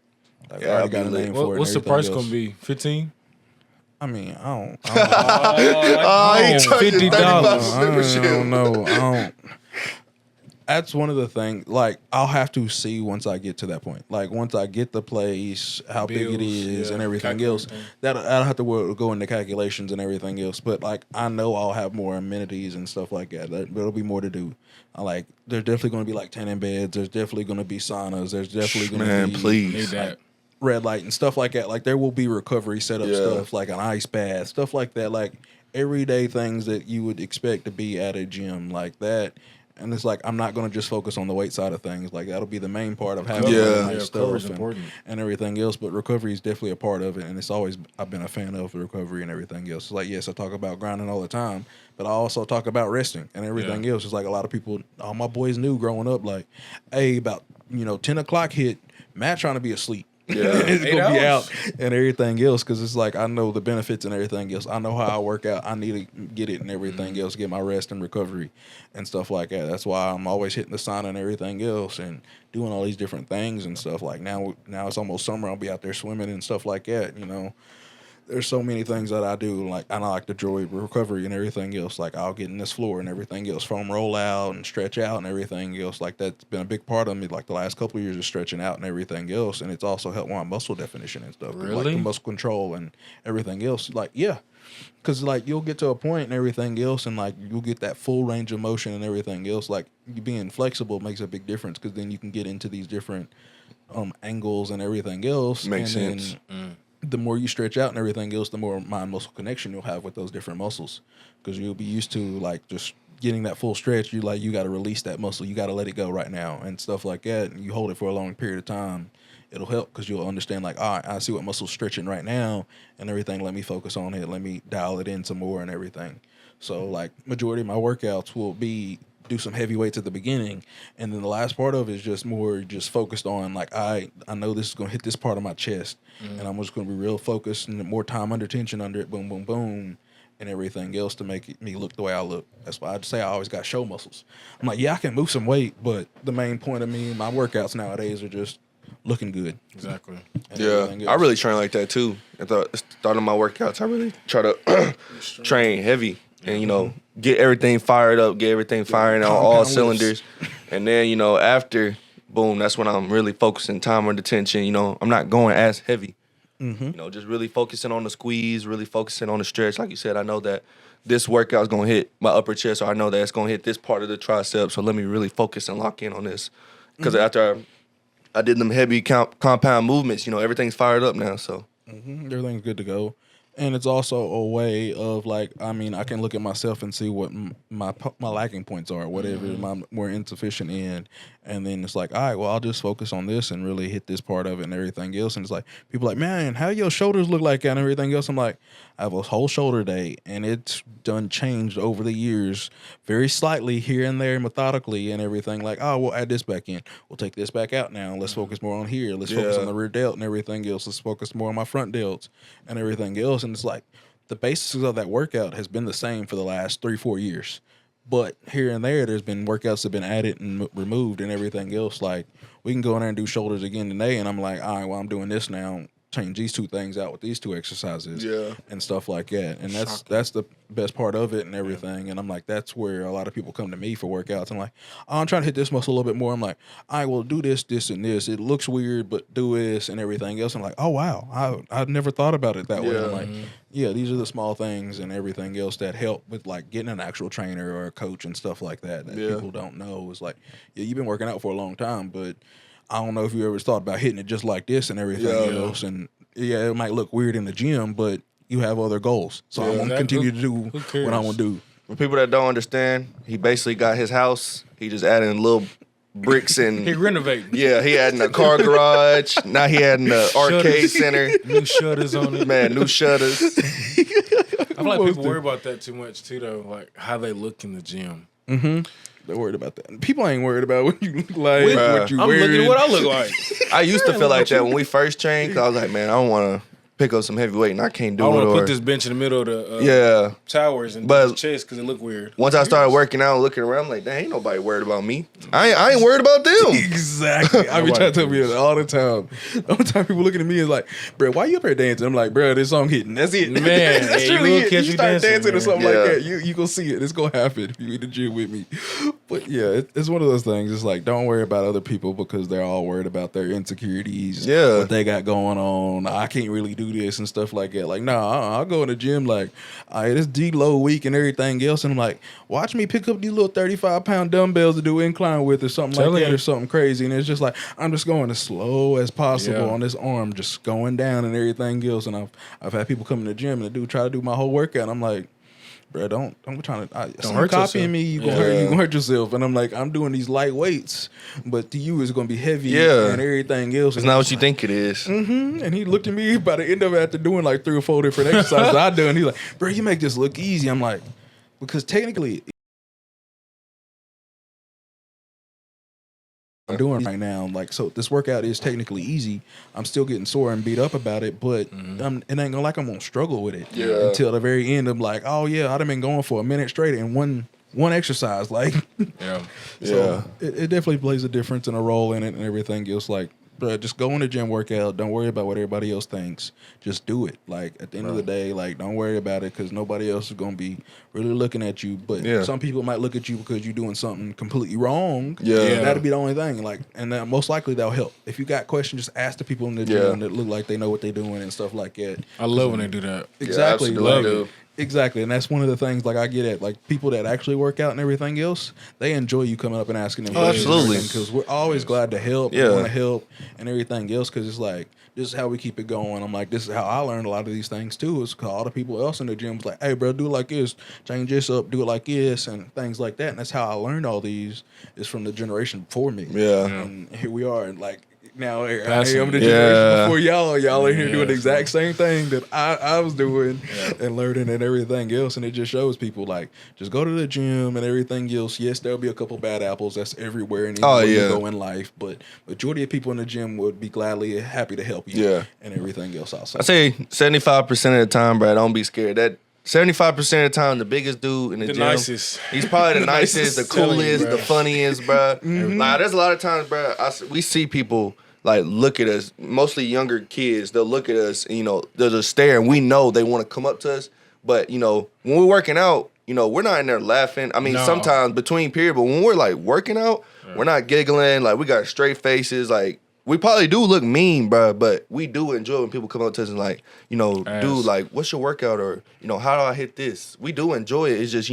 I already got a name for it. What's the price gonna be? 15. I mean, I don't. $50. I don't know. That's one of the things, like, I'll have to see once I get to that point. Like, once I get the place, how big it is, and everything else. I'll have to go into calculations and everything else. But, like, I know I'll have more amenities and stuff like that. There'll be more to do. There's definitely going to be, like, tanning beds. There's definitely going to be saunas. There's definitely going to be... Like, red light and stuff like that. Like, there will be recovery setup stuff, like an ice bath, stuff like that. Like, everyday things that you would expect to be at a gym like that. And it's like, I'm not going to just focus on the weight side of things. Like, that'll be the main part of having stuff and everything else. But recovery is definitely a part of it. And I've been a fan of recovery and everything else. It's like, yes, I talk about grinding all the time, but I also talk about resting and everything else. It's like a lot of people, all my boys knew growing up, like, hey, about, 10 o'clock hit, Matt trying to be asleep. It's gonna be out and everything else because it's like I know the benefits and everything else. I know how I work out. I need to get it and everything else, get my rest and recovery and stuff like that. That's why I'm always hitting the sauna and everything else and doing all these different things and stuff. Like now it's almost summer. I'll be out there swimming and stuff like that. There's so many things that I do. Like I like to enjoy recovery and everything else. Like I'll get in this floor and everything else, foam roll out and stretch out and everything else. Like that's been a big part of me. Like the last couple of years of stretching out and everything else, and it's also helped my muscle definition and stuff. Really? Like the muscle control and everything else. Like because like you'll get to a point and everything else, and like you'll get that full range of motion and everything else. Like you being flexible makes a big difference because then you can get into these different angles and everything else. Makes sense. The more you stretch out and everything else, the more mind-muscle connection you'll have with those different muscles because you'll be used to like just getting that full stretch. You got to release that muscle. You got to let it go right now and stuff like that. And you hold it for a long period of time. It'll help because you'll understand like, all right, I see what muscle's stretching right now and everything. Let me focus on it. Let me dial it in some more and everything. So like majority of my workouts will be do some heavy weights at the beginning, and then the last part of it is just more just focused on like I know this is gonna hit this part of my chest, and I'm just gonna be real focused and more time under tension under it, boom, boom, boom, and everything else to make me look the way I look. That's why I'd say I always got show muscles. I'm like, yeah, I can move some weight, but the main point of me, my workouts nowadays are just looking good. Exactly. Yeah, I really train like that too. At the start of my workouts, I really try to train heavy and, you know, get everything fired up, get everything firing on all cylinders. And then, you know, after, boom, that's when I'm really focusing time on attention. You know, I'm not going as heavy. You know, just really focusing on the squeeze, really focusing on the stretch. Like you said, I know that this workout's going to hit my upper chest, or I know that it's going to hit this part of the tricep. So let me really focus and lock in on this. Because after I did them heavy compound movements, you know, everything's fired up now. So everything's good to go. And it's also a way of like, I mean, I can look at myself and see what my lacking points are, whatever I'm more insufficient in. And then it's like, all right, well, I'll just focus on this and really hit this part of it and everything else. And it's like, people are like, man, how your shoulders look like that and everything else? I'm like, I have a whole shoulder day and it's done changed over the years very slightly here and there methodically and everything. Like, oh, we'll add this back in. We'll take this back out now. Let's focus more on here. Let's focus on the rear delt and everything else. Let's focus more on my front delts and everything else. And it's like the basics of that workout has been the same for the last 3-4 years. But here and there, there's been workouts that have been added and removed and everything else. Like, we can go in there and do shoulders again today. And I'm like, all right, well, I'm doing this now. Change these two things out with these two exercises and stuff like that. And that's the best part of it and everything. And I'm like, that's where a lot of people come to me for workouts. I'm like, oh, I'm trying to hit this muscle a little bit more. I'm like, I will do this, this, and this. It looks weird, but do this and everything else. I'm like, oh, wow. I've never thought about it that way. I'm like, yeah, these are the small things and everything else that help with like getting an actual trainer or a coach and stuff like that people don't know. It's like, yeah, you've been working out for a long time, but I don't know if you ever thought about hitting it just like this and everything else. And yeah, it might look weird in the gym, but you have other goals. So I'm going to continue to do what I want to do. For people that don't understand, he basically got his house. He just added little bricks and he renovating. Yeah, he adding a car garage. Now he adding an arcade center. New shutters on it. Man, new shutters. I feel like people worry about that too much too, though. Like how they look in the gym. They're worried about that. People ain't worried about what you look like, what you I'm wearing. looking at what I look like. I used to feel like that when we first trained. Cause I was like, man, I don't want to pick up some heavy weight and I can't do it. I want to put this bench in the middle of the towers and do the chest because it look weird. Once I started working out and looking around, I'm like, dang, ain't nobody worried about me. I ain't worried about them. Exactly. I be trying to tell people that all the time. The only time people looking at me is like, bro, why you up here dancing? I'm like, bro, this song hitting. That's it. Man, that's really it. You start dancing or something like Yeah. that. You gonna see it. It's gonna happen if you in the gym with me. But yeah, it's one of those things. It's like, don't worry about other people because they're all worried about their insecurities. Yeah. What they got going on. I can't really do this and stuff like that. Like, nah, I'll go in the gym like, all right, it's D-low week and everything else. And I'm like, watch me pick up these little 35-pound dumbbells to do incline with or something like that or something crazy. And it's just like, I'm just going as slow as possible on this arm, just going down and everything else. And I've had people come in the gym and try to do my whole workout. And I'm like, bro, don't trying to don't hurt copying me. You gonna hurt yourself. And I'm like, I'm doing these light weights, but to you it's gonna be heavy and everything else. It's not what you think it is. And he looked at me by the end of it after doing like 3 or 4 different exercises I done. He's like, bro, you make this look easy. I'm like, because technically I'm doing right now. Like, so this workout is technically easy. I'm still getting sore and beat up about it, but it ain't gonna like I'm gonna struggle with it until the very end. I'm like, oh yeah, I'd have been going for a minute straight in one exercise. Like, so it definitely plays a difference and a role in it and everything else. Like, bro, just go in the gym, work out. Don't worry about what everybody else thinks. Just do it. Like, at the end of the day, like, don't worry about it because nobody else is going to be really looking at you. But some people might look at you because you're doing something completely wrong. That'll be the only thing. Like, and most likely that'll help. If you got questions, just ask the people in the gym that look like they know what they're doing and stuff like that. I love when they do that. Exactly. Yeah, love it. Exactly, and that's one of the things like I get at like people that actually work out and everything else. They enjoy you coming up and asking them. Absolutely, because we're always glad to help. We want to help and everything else because it's like this is how we keep it going. I'm like, this is how I learned a lot of these things too. Is because all the people else in the gym was like, hey, bro, do it like this, change this up, do it like this, and things like that. And that's how I learned all these is from the generation before me. And here we are, and like. Now I'm the generation before y'all are here doing the exact same thing that I was doing and learning and everything else, and it just shows people like just go to the gym and everything else. Yes, there'll be a couple bad apples that's everywhere and you go in life, but majority of people in the gym would be gladly happy to help you and everything else also. I say 75% of the time, bro, don't be scared. That 75% of the time, the biggest dude in the gym. Nicest. He's probably the nicest, the coolest, bro. the funniest, bro. Like, there's a lot of times, bro, we see people like look at us, mostly younger kids. They'll look at us, and, they'll just stare, and we know they want to come up to us. But, when we're working out, we're not in there laughing. I mean, sometimes between period, but when we're like working out, we're not giggling. Like, we got straight faces. Like, we probably do look mean, bro, but we do enjoy when people come up to us and like, dude, like, what's your workout? Or, how do I hit this? We do enjoy it. It's just,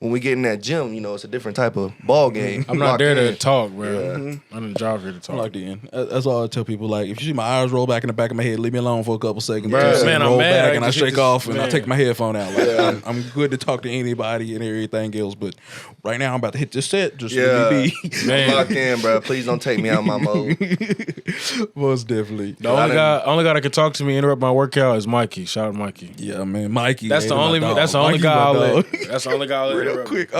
when we get in that gym, it's a different type of ball game. I'm not there to talk, bro. I'm in the job here to talk. I'm locked in. That's all I tell people. Like, if you see my eyes roll back in the back of my head, leave me alone for a couple seconds. Bruh, man, I'm roll mad. back and I shake off and I take my headphone out. Like, I'm good to talk to anybody and everything else, but right now I'm about to hit this set. Just let me be. I'm locked in, bro. Please don't take me out of my mode. Most definitely. The only guy that can talk to me, interrupt my workout is Mikey. Shout out to Mikey. Yeah, man, Mikey. That's the only guy I'll let. That's the only guy I'll let. Real quick.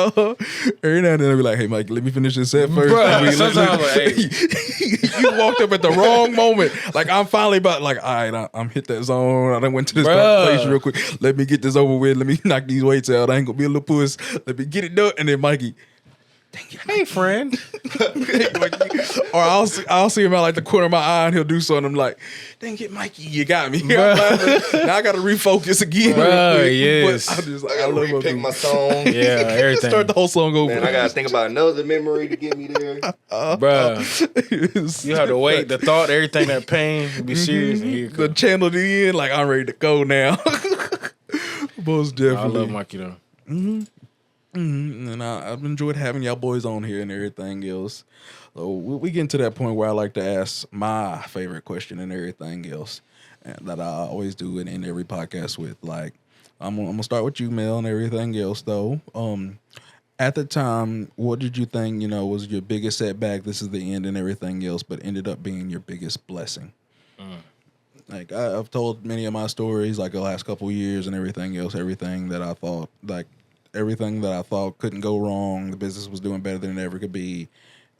Every now and then I'll be like, hey, Mikey, let me finish this set first. Bruh, sometimes like, hey. You walked up at the wrong moment. Like, I'm finally about, like, all right, I'm hit that zone. I done went to this place real quick. Let me get this over with. Let me knock these weights out. I ain't gonna be a little puss. Let me get it done. And then Mikey, hey, friend. or I'll see him out like the corner of my eye and he'll do something. I'm like, dang it, Mikey, you got me. Now I got to refocus again. Yes. But I'm just like, I gotta repick my song. Yeah, everything. Start the whole song over. Man, I gotta think about another memory to get me there. Bruh. You have to wait. The thought, everything, that pain, be serious. And here the channel the end, like, I'm ready to go now. Most definitely. I love Mikey, though. And I've enjoyed having y'all boys on here and everything else. So we get to that point where I like to ask my favorite question and everything else, and that I always do in every podcast with. Like, I'm gonna start with you, Mel, and everything else though. At the time, what did you think, was your biggest setback? This is the end and everything else, but ended up being your biggest blessing. Like, I've told many of my stories, like the last couple of years and everything else, everything that I thought couldn't go wrong. The business was doing better than it ever could be.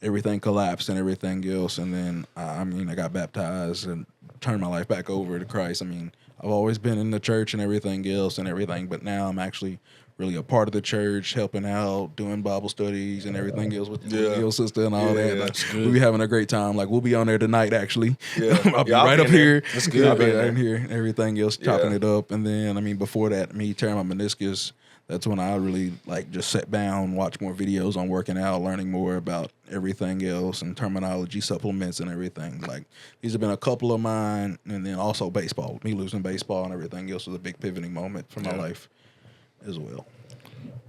Everything collapsed and everything else. And then, I got baptized and turned my life back over to Christ. I mean, I've always been in the church and everything else and everything, but now I'm actually really a part of the church, helping out, doing Bible studies and everything else with your sister and all that. Like, we'll be having a great time. Like, we'll be on there tonight, actually. Yeah. I'll be right up here. That's good. I'll be right in here and everything else, chopping it up. And then, before that, me tearing my meniscus, that's when I really, like, just sat down, watched more videos on working out, learning more about everything else and terminology, supplements and everything. Like, these have been a couple of mine. And then also baseball. Me losing baseball and everything else was a big pivoting moment for my life as well.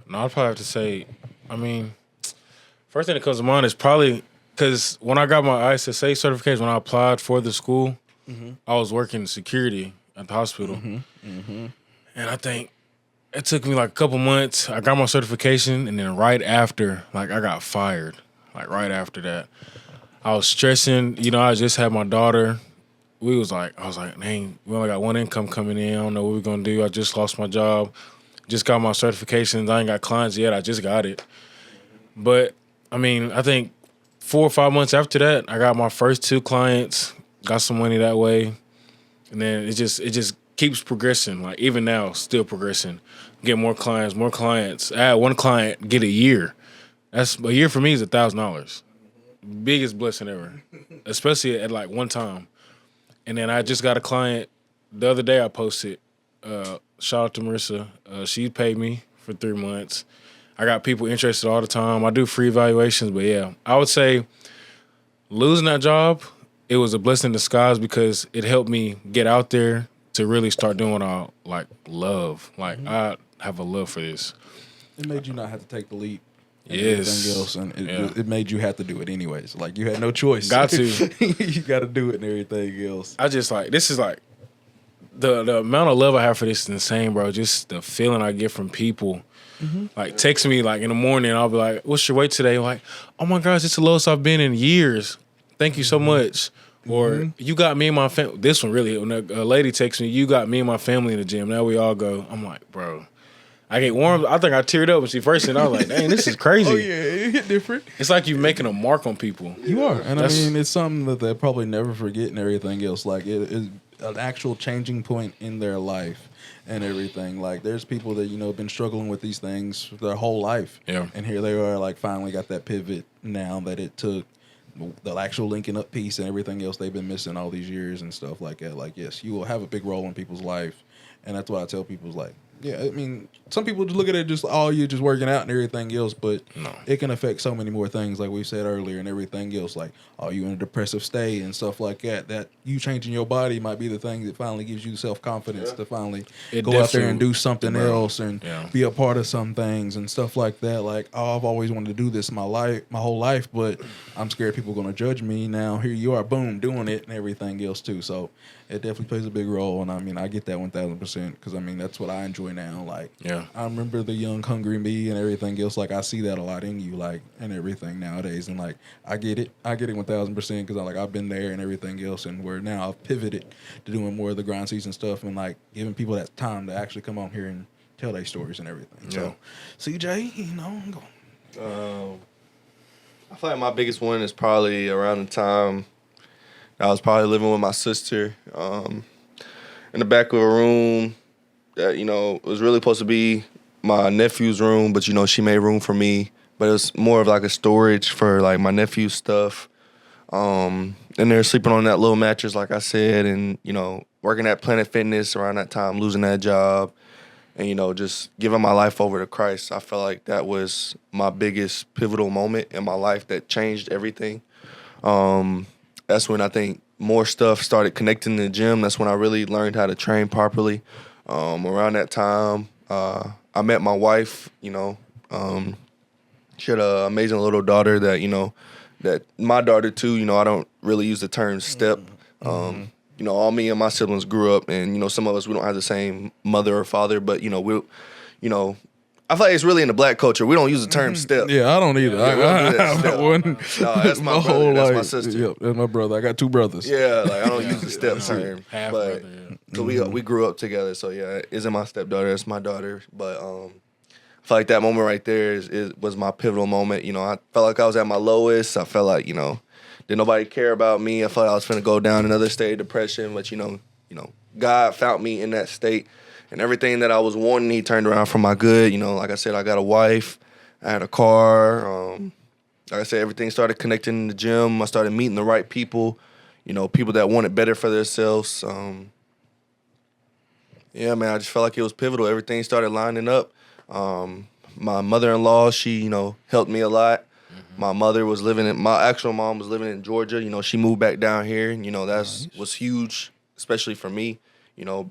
No, I'd probably have to say, first thing that comes to mind is probably because when I got my ISSA certification, when I applied for the school, I was working security at the hospital. And I think it took me like a couple months. I got my certification, and then right after, like, I got fired. Like, right after that, I was stressing. I just had my daughter. I was like, dang, we only got one income coming in. I don't know what we're gonna do. I just lost my job. Just got my certifications. I ain't got clients yet. I just got it. But, I think 4 or 5 months after that, I got my first 2 clients, got some money that way. And then it just keeps progressing. Like, even now, still progressing. Get more clients. I had one client get a year. That's a year for me is $1,000. Biggest blessing ever, especially at like one time. And then I just got a client the other day. I posted. Shout out to Marissa. She paid me for 3 months. I got people interested all the time. I do free evaluations, but yeah, I would say losing that job, it was a blessing in disguise because it helped me get out there to really start doing what I like love. Like, I have a love for this. It made you not have to take the leap. And yes. everything else, and it made you have to do it anyways. Like, you had no choice. Got to. You got to do it and everything else. I just like, this is like, the amount of love I have for this is insane, bro. Just the feeling I get from people. Like, text me like in the morning, I'll be like, what's your weight today? Like, oh my gosh, it's the lowest I've been in years. Thank you so much. Or you got me and my family. This one really, when a lady texts me, you got me and my family in the gym. Now we all go. I'm like, bro. I get warm. I think I teared up when she first said, I was like, dang, this is crazy. Oh, yeah, it hit different. It's like you making a mark on people. You are. And it's something that they'll probably never forget and everything else. Like, an actual changing point in their life and everything. Like there's people that been struggling with these things their whole life, and here they are, like finally got that pivot now that it took the actual linking up piece and everything else they've been missing all these years and stuff like that. Like, yes, you will have a big role in people's life, and that's why I tell people, like, yeah, I mean, some people just look at it just, oh, you're just working out and everything else, but it can affect so many more things, like we said earlier, and everything else, like, oh, you in a depressive state and stuff like that. That you changing your body might be the thing that finally gives you self-confidence to finally go out there and do something else and be a part of some things and stuff like that. Like, oh, I've always wanted to do this my whole life, but I'm scared people are going to judge me. Now here you are, boom, doing it and everything else too. So it definitely plays a big role, and I mean, I get that 1,000% because I mean that's what I enjoy now. Like, I remember the young, hungry me and everything else. Like, I see that a lot in you, like, and everything nowadays. And like, I get it 1,000% because I've been there and everything else, and where now I've pivoted to doing more of the grind season stuff and like giving people that time to actually come on here and tell their stories and everything. So, CJ, I feel like my biggest one is probably around the time I was probably living with my sister in the back of a room that, was really supposed to be my nephew's room, but, she made room for me. But it was more of like a storage for like my nephew's stuff. And they're sleeping on that little mattress, like I said, and, working at Planet Fitness around that time, losing that job, and, just giving my life over to Christ. I felt like that was my biggest pivotal moment in my life that changed everything. That's when I think more stuff started connecting in the gym. That's when I really learned how to train properly. Around that time, I met my wife, she had an amazing little daughter that, that my daughter too, I don't really use the term step. All me and my siblings grew up, and, some of us, we don't have the same mother or father, but, I feel like it's really in the black culture. We don't use the term step. Yeah, I don't either. No, that's my brother. That's my sister. Yep, that's my brother. I got two brothers. Yeah, like I don't use the step term. Half but brother, so we grew up together. So yeah, it isn't my stepdaughter. It's my daughter. But I feel like that moment right there was my pivotal moment. I felt like I was at my lowest. I felt like didn't nobody care about me. I felt like I was finna go down another state of depression. But God found me in that state. And everything that I was wanting, he turned around for my good. Like I said, I got a wife. I had a car. Like I said, everything started connecting in the gym. I started meeting the right people, people that wanted better for themselves. Yeah, man, I just felt like it was pivotal. Everything started lining up. My mother-in-law, she, helped me a lot. My mother was my actual mom was living in Georgia. She moved back down here. Was huge, especially for me.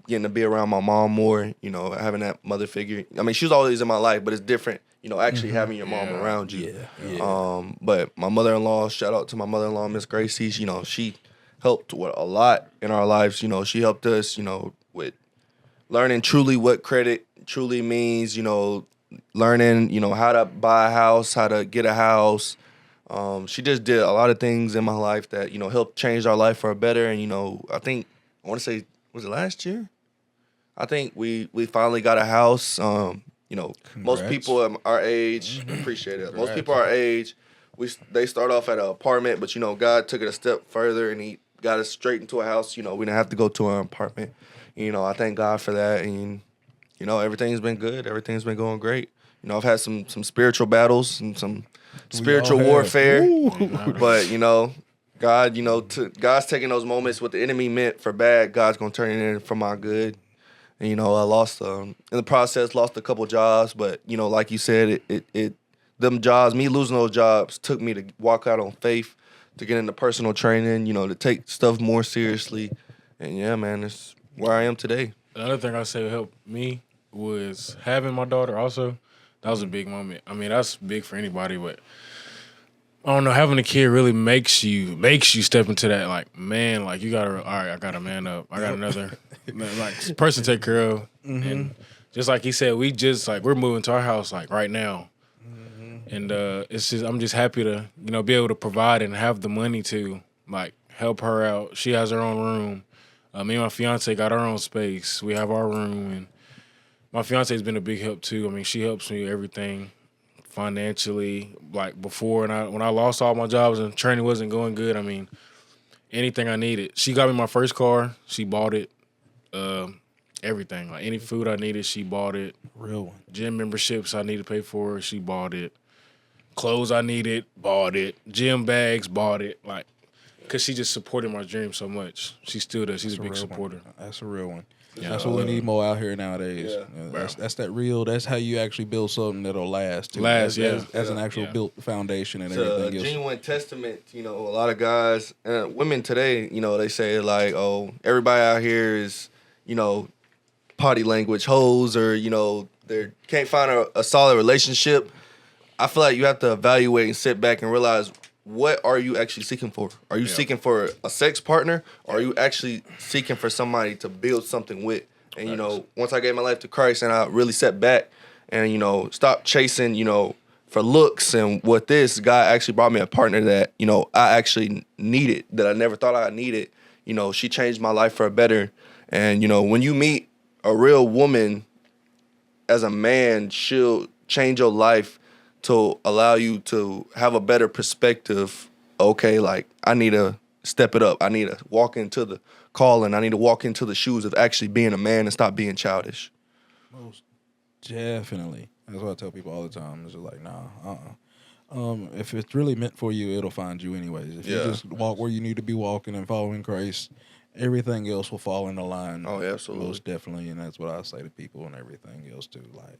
Getting to be around my mom more, having that mother figure. I mean, she was always in my life, but it's different, actually having your mom around you. Yeah. But my mother-in-law, shout out to my mother-in-law, Miss Gracie, she helped with a lot in our lives. She helped us, with learning truly what credit truly means, learning, how to buy a house, how to get a house. She just did a lot of things in my life that, helped change our life for a better. And, I want to say, was it last year? I think we finally got a house. Most people our age appreciate it. Congrats. Most people our age, they start off at an apartment, but God took it a step further and He got us straight into a house. We didn't have to go to an apartment. I thank God for that, and everything's been good. Everything's been going great. I've had some spiritual battles and some spiritual warfare, but God, God's taking those moments what the enemy meant for bad. God's gonna turn it in for my good. And I lost in the process, lost a couple jobs, but like you said, them jobs, me losing those jobs, took me to walk out on faith, to get into personal training, to take stuff more seriously, and yeah, man, it's where I am today. Another thing I say helped me was having my daughter. Also, that was a big moment. I mean, that's big for anybody, but I don't know, having a kid really makes you step into that, like, man, like, you gotta, all right, I gotta man up. I got another person to take care of. And just like he said, we're moving to our house, like, right now. And I'm just happy to, be able to provide and have the money to, like, help her out. She has her own room. Me and my fiance got our own space. We have our room, and my fiance's been a big help too. I mean, she helps me with everything. Financially, like before, and when I lost all my jobs and training wasn't going good, I mean, anything I needed. She got me my first car. She bought it. Everything. Like any food I needed, she bought it. Real one. Gym memberships I need to pay for, she bought it. Clothes I needed, bought it. Gym bags, bought it. Like, because she just supported my dream so much. She still does. She's a big supporter. One. That's a real one. Yeah, that's what we need more out here nowadays. Yeah. That's that real. That's how you actually build something that'll last. Too. As an actual built foundation and everything else. Genuine testament. You know, a lot of guys and women today. You know, they say like, oh, everybody out here is, you know, potty language hoes, or you know, they can't find a solid relationship. I feel like you have to evaluate and sit back and realize, what are you actually seeking for? Are you seeking for a sex partner, or are you actually seeking for somebody to build something with? And, you know, once I gave my life to Christ and I really sat back and, you know, stopped chasing, you know, for looks, and what this guy actually brought me a partner that, you know, I actually needed, that I never thought I needed. You know, she changed my life for a better. And, you know, when you meet a real woman as a man, she'll change your life to allow you to have a better perspective. Okay, like, I need to step it up. I need to walk into the calling. I need to walk into the shoes of actually being a man and stop being childish. Most definitely. That's what I tell people all the time. It's just like, nah, if it's really meant for you, it'll find you anyways. If you just walk where you need to be walking and following Christ, everything else will fall into line. Oh, absolutely. Most definitely, and that's what I say to people and everything else too. Like,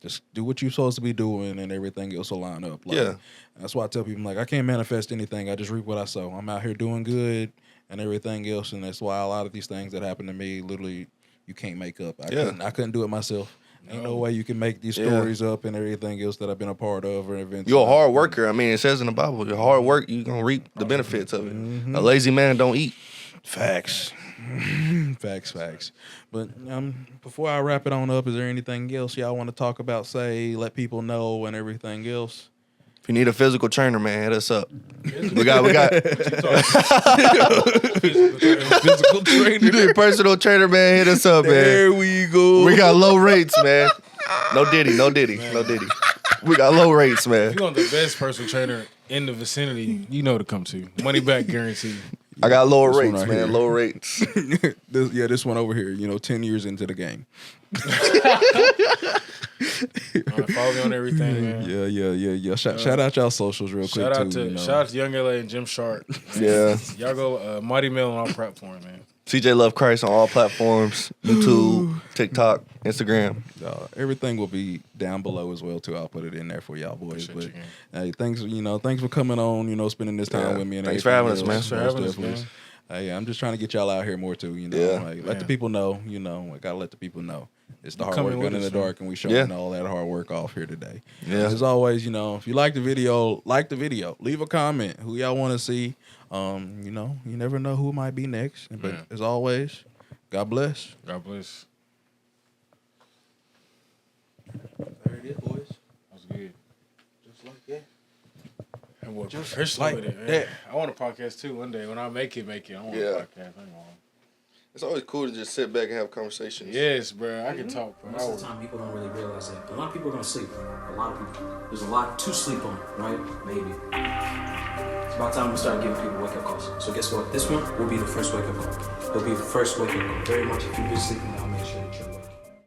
just do what you're supposed to be doing, and everything else will line up. Like, that's why I tell people, like, I can't manifest anything. I just reap what I sow. I'm out here doing good and everything else, and that's why a lot of these things that happen to me, literally, you can't make up. I couldn't do it myself. Ain't no way you can make these stories up and everything else that I've been a part of or events. You're a hard worker. I mean, it says in the Bible, your hard work, you're going to reap the benefits of it. Mm-hmm. A lazy man don't eat. Facts. Facts. But before I wrap it on up, is there anything else y'all want to talk about, say, let people know and everything else? If you need a physical trainer, man, hit us up. We got physical trainer. You need a personal trainer, man, hit us up, man. There we go. We got low rates, man. No Diddy. We got low rates, man. If you want the best personal trainer in the vicinity, you know to come to. Money back guarantee. I got lower rates, right man. Here. Low rates. This one over here, you know, 10 years into the game. Follow me on everything, man. Yeah. Shout out y'all socials real quick, too. Shout out to Young LA and Jim Sharp. Yeah. Y'all go mightymel on all platforms, man. cjluvschrist on all platforms. YouTube, TikTok, Instagram. Everything will be down below as well, too. I'll put it in there for y'all boys. But hey, thanks for coming on, you know, spending this time with me. And thanks for having us, man. Thanks for having us, man. Hey, I'm just trying to get y'all out here more, too, you know. Like, let the people know, you know. I got to let the people know. It's the hard work done in the dark, and we showing all that hard work off here today. Yeah. As always, you know, if you like the video, leave a comment. Who y'all want to see? You know, you never know who might be next. But as always, God bless. God bless. There it is, boys. That's good. Just like that. And we're Just professional like with it, man. that. I want a podcast too one day. When I make it. I want a podcast. I ain't gonna. It's always cool to just sit back and have conversations. Yes, bro. I can talk for Most of the time, people don't really realize that. A lot of people are going to sleep. A lot of people. There's a lot to sleep on, right? Maybe. It's about time we start giving people wake-up calls. So guess what? This one will be the first wake-up call. It'll be the first wake-up call. Very much if you've been sleeping, I'll make sure that you're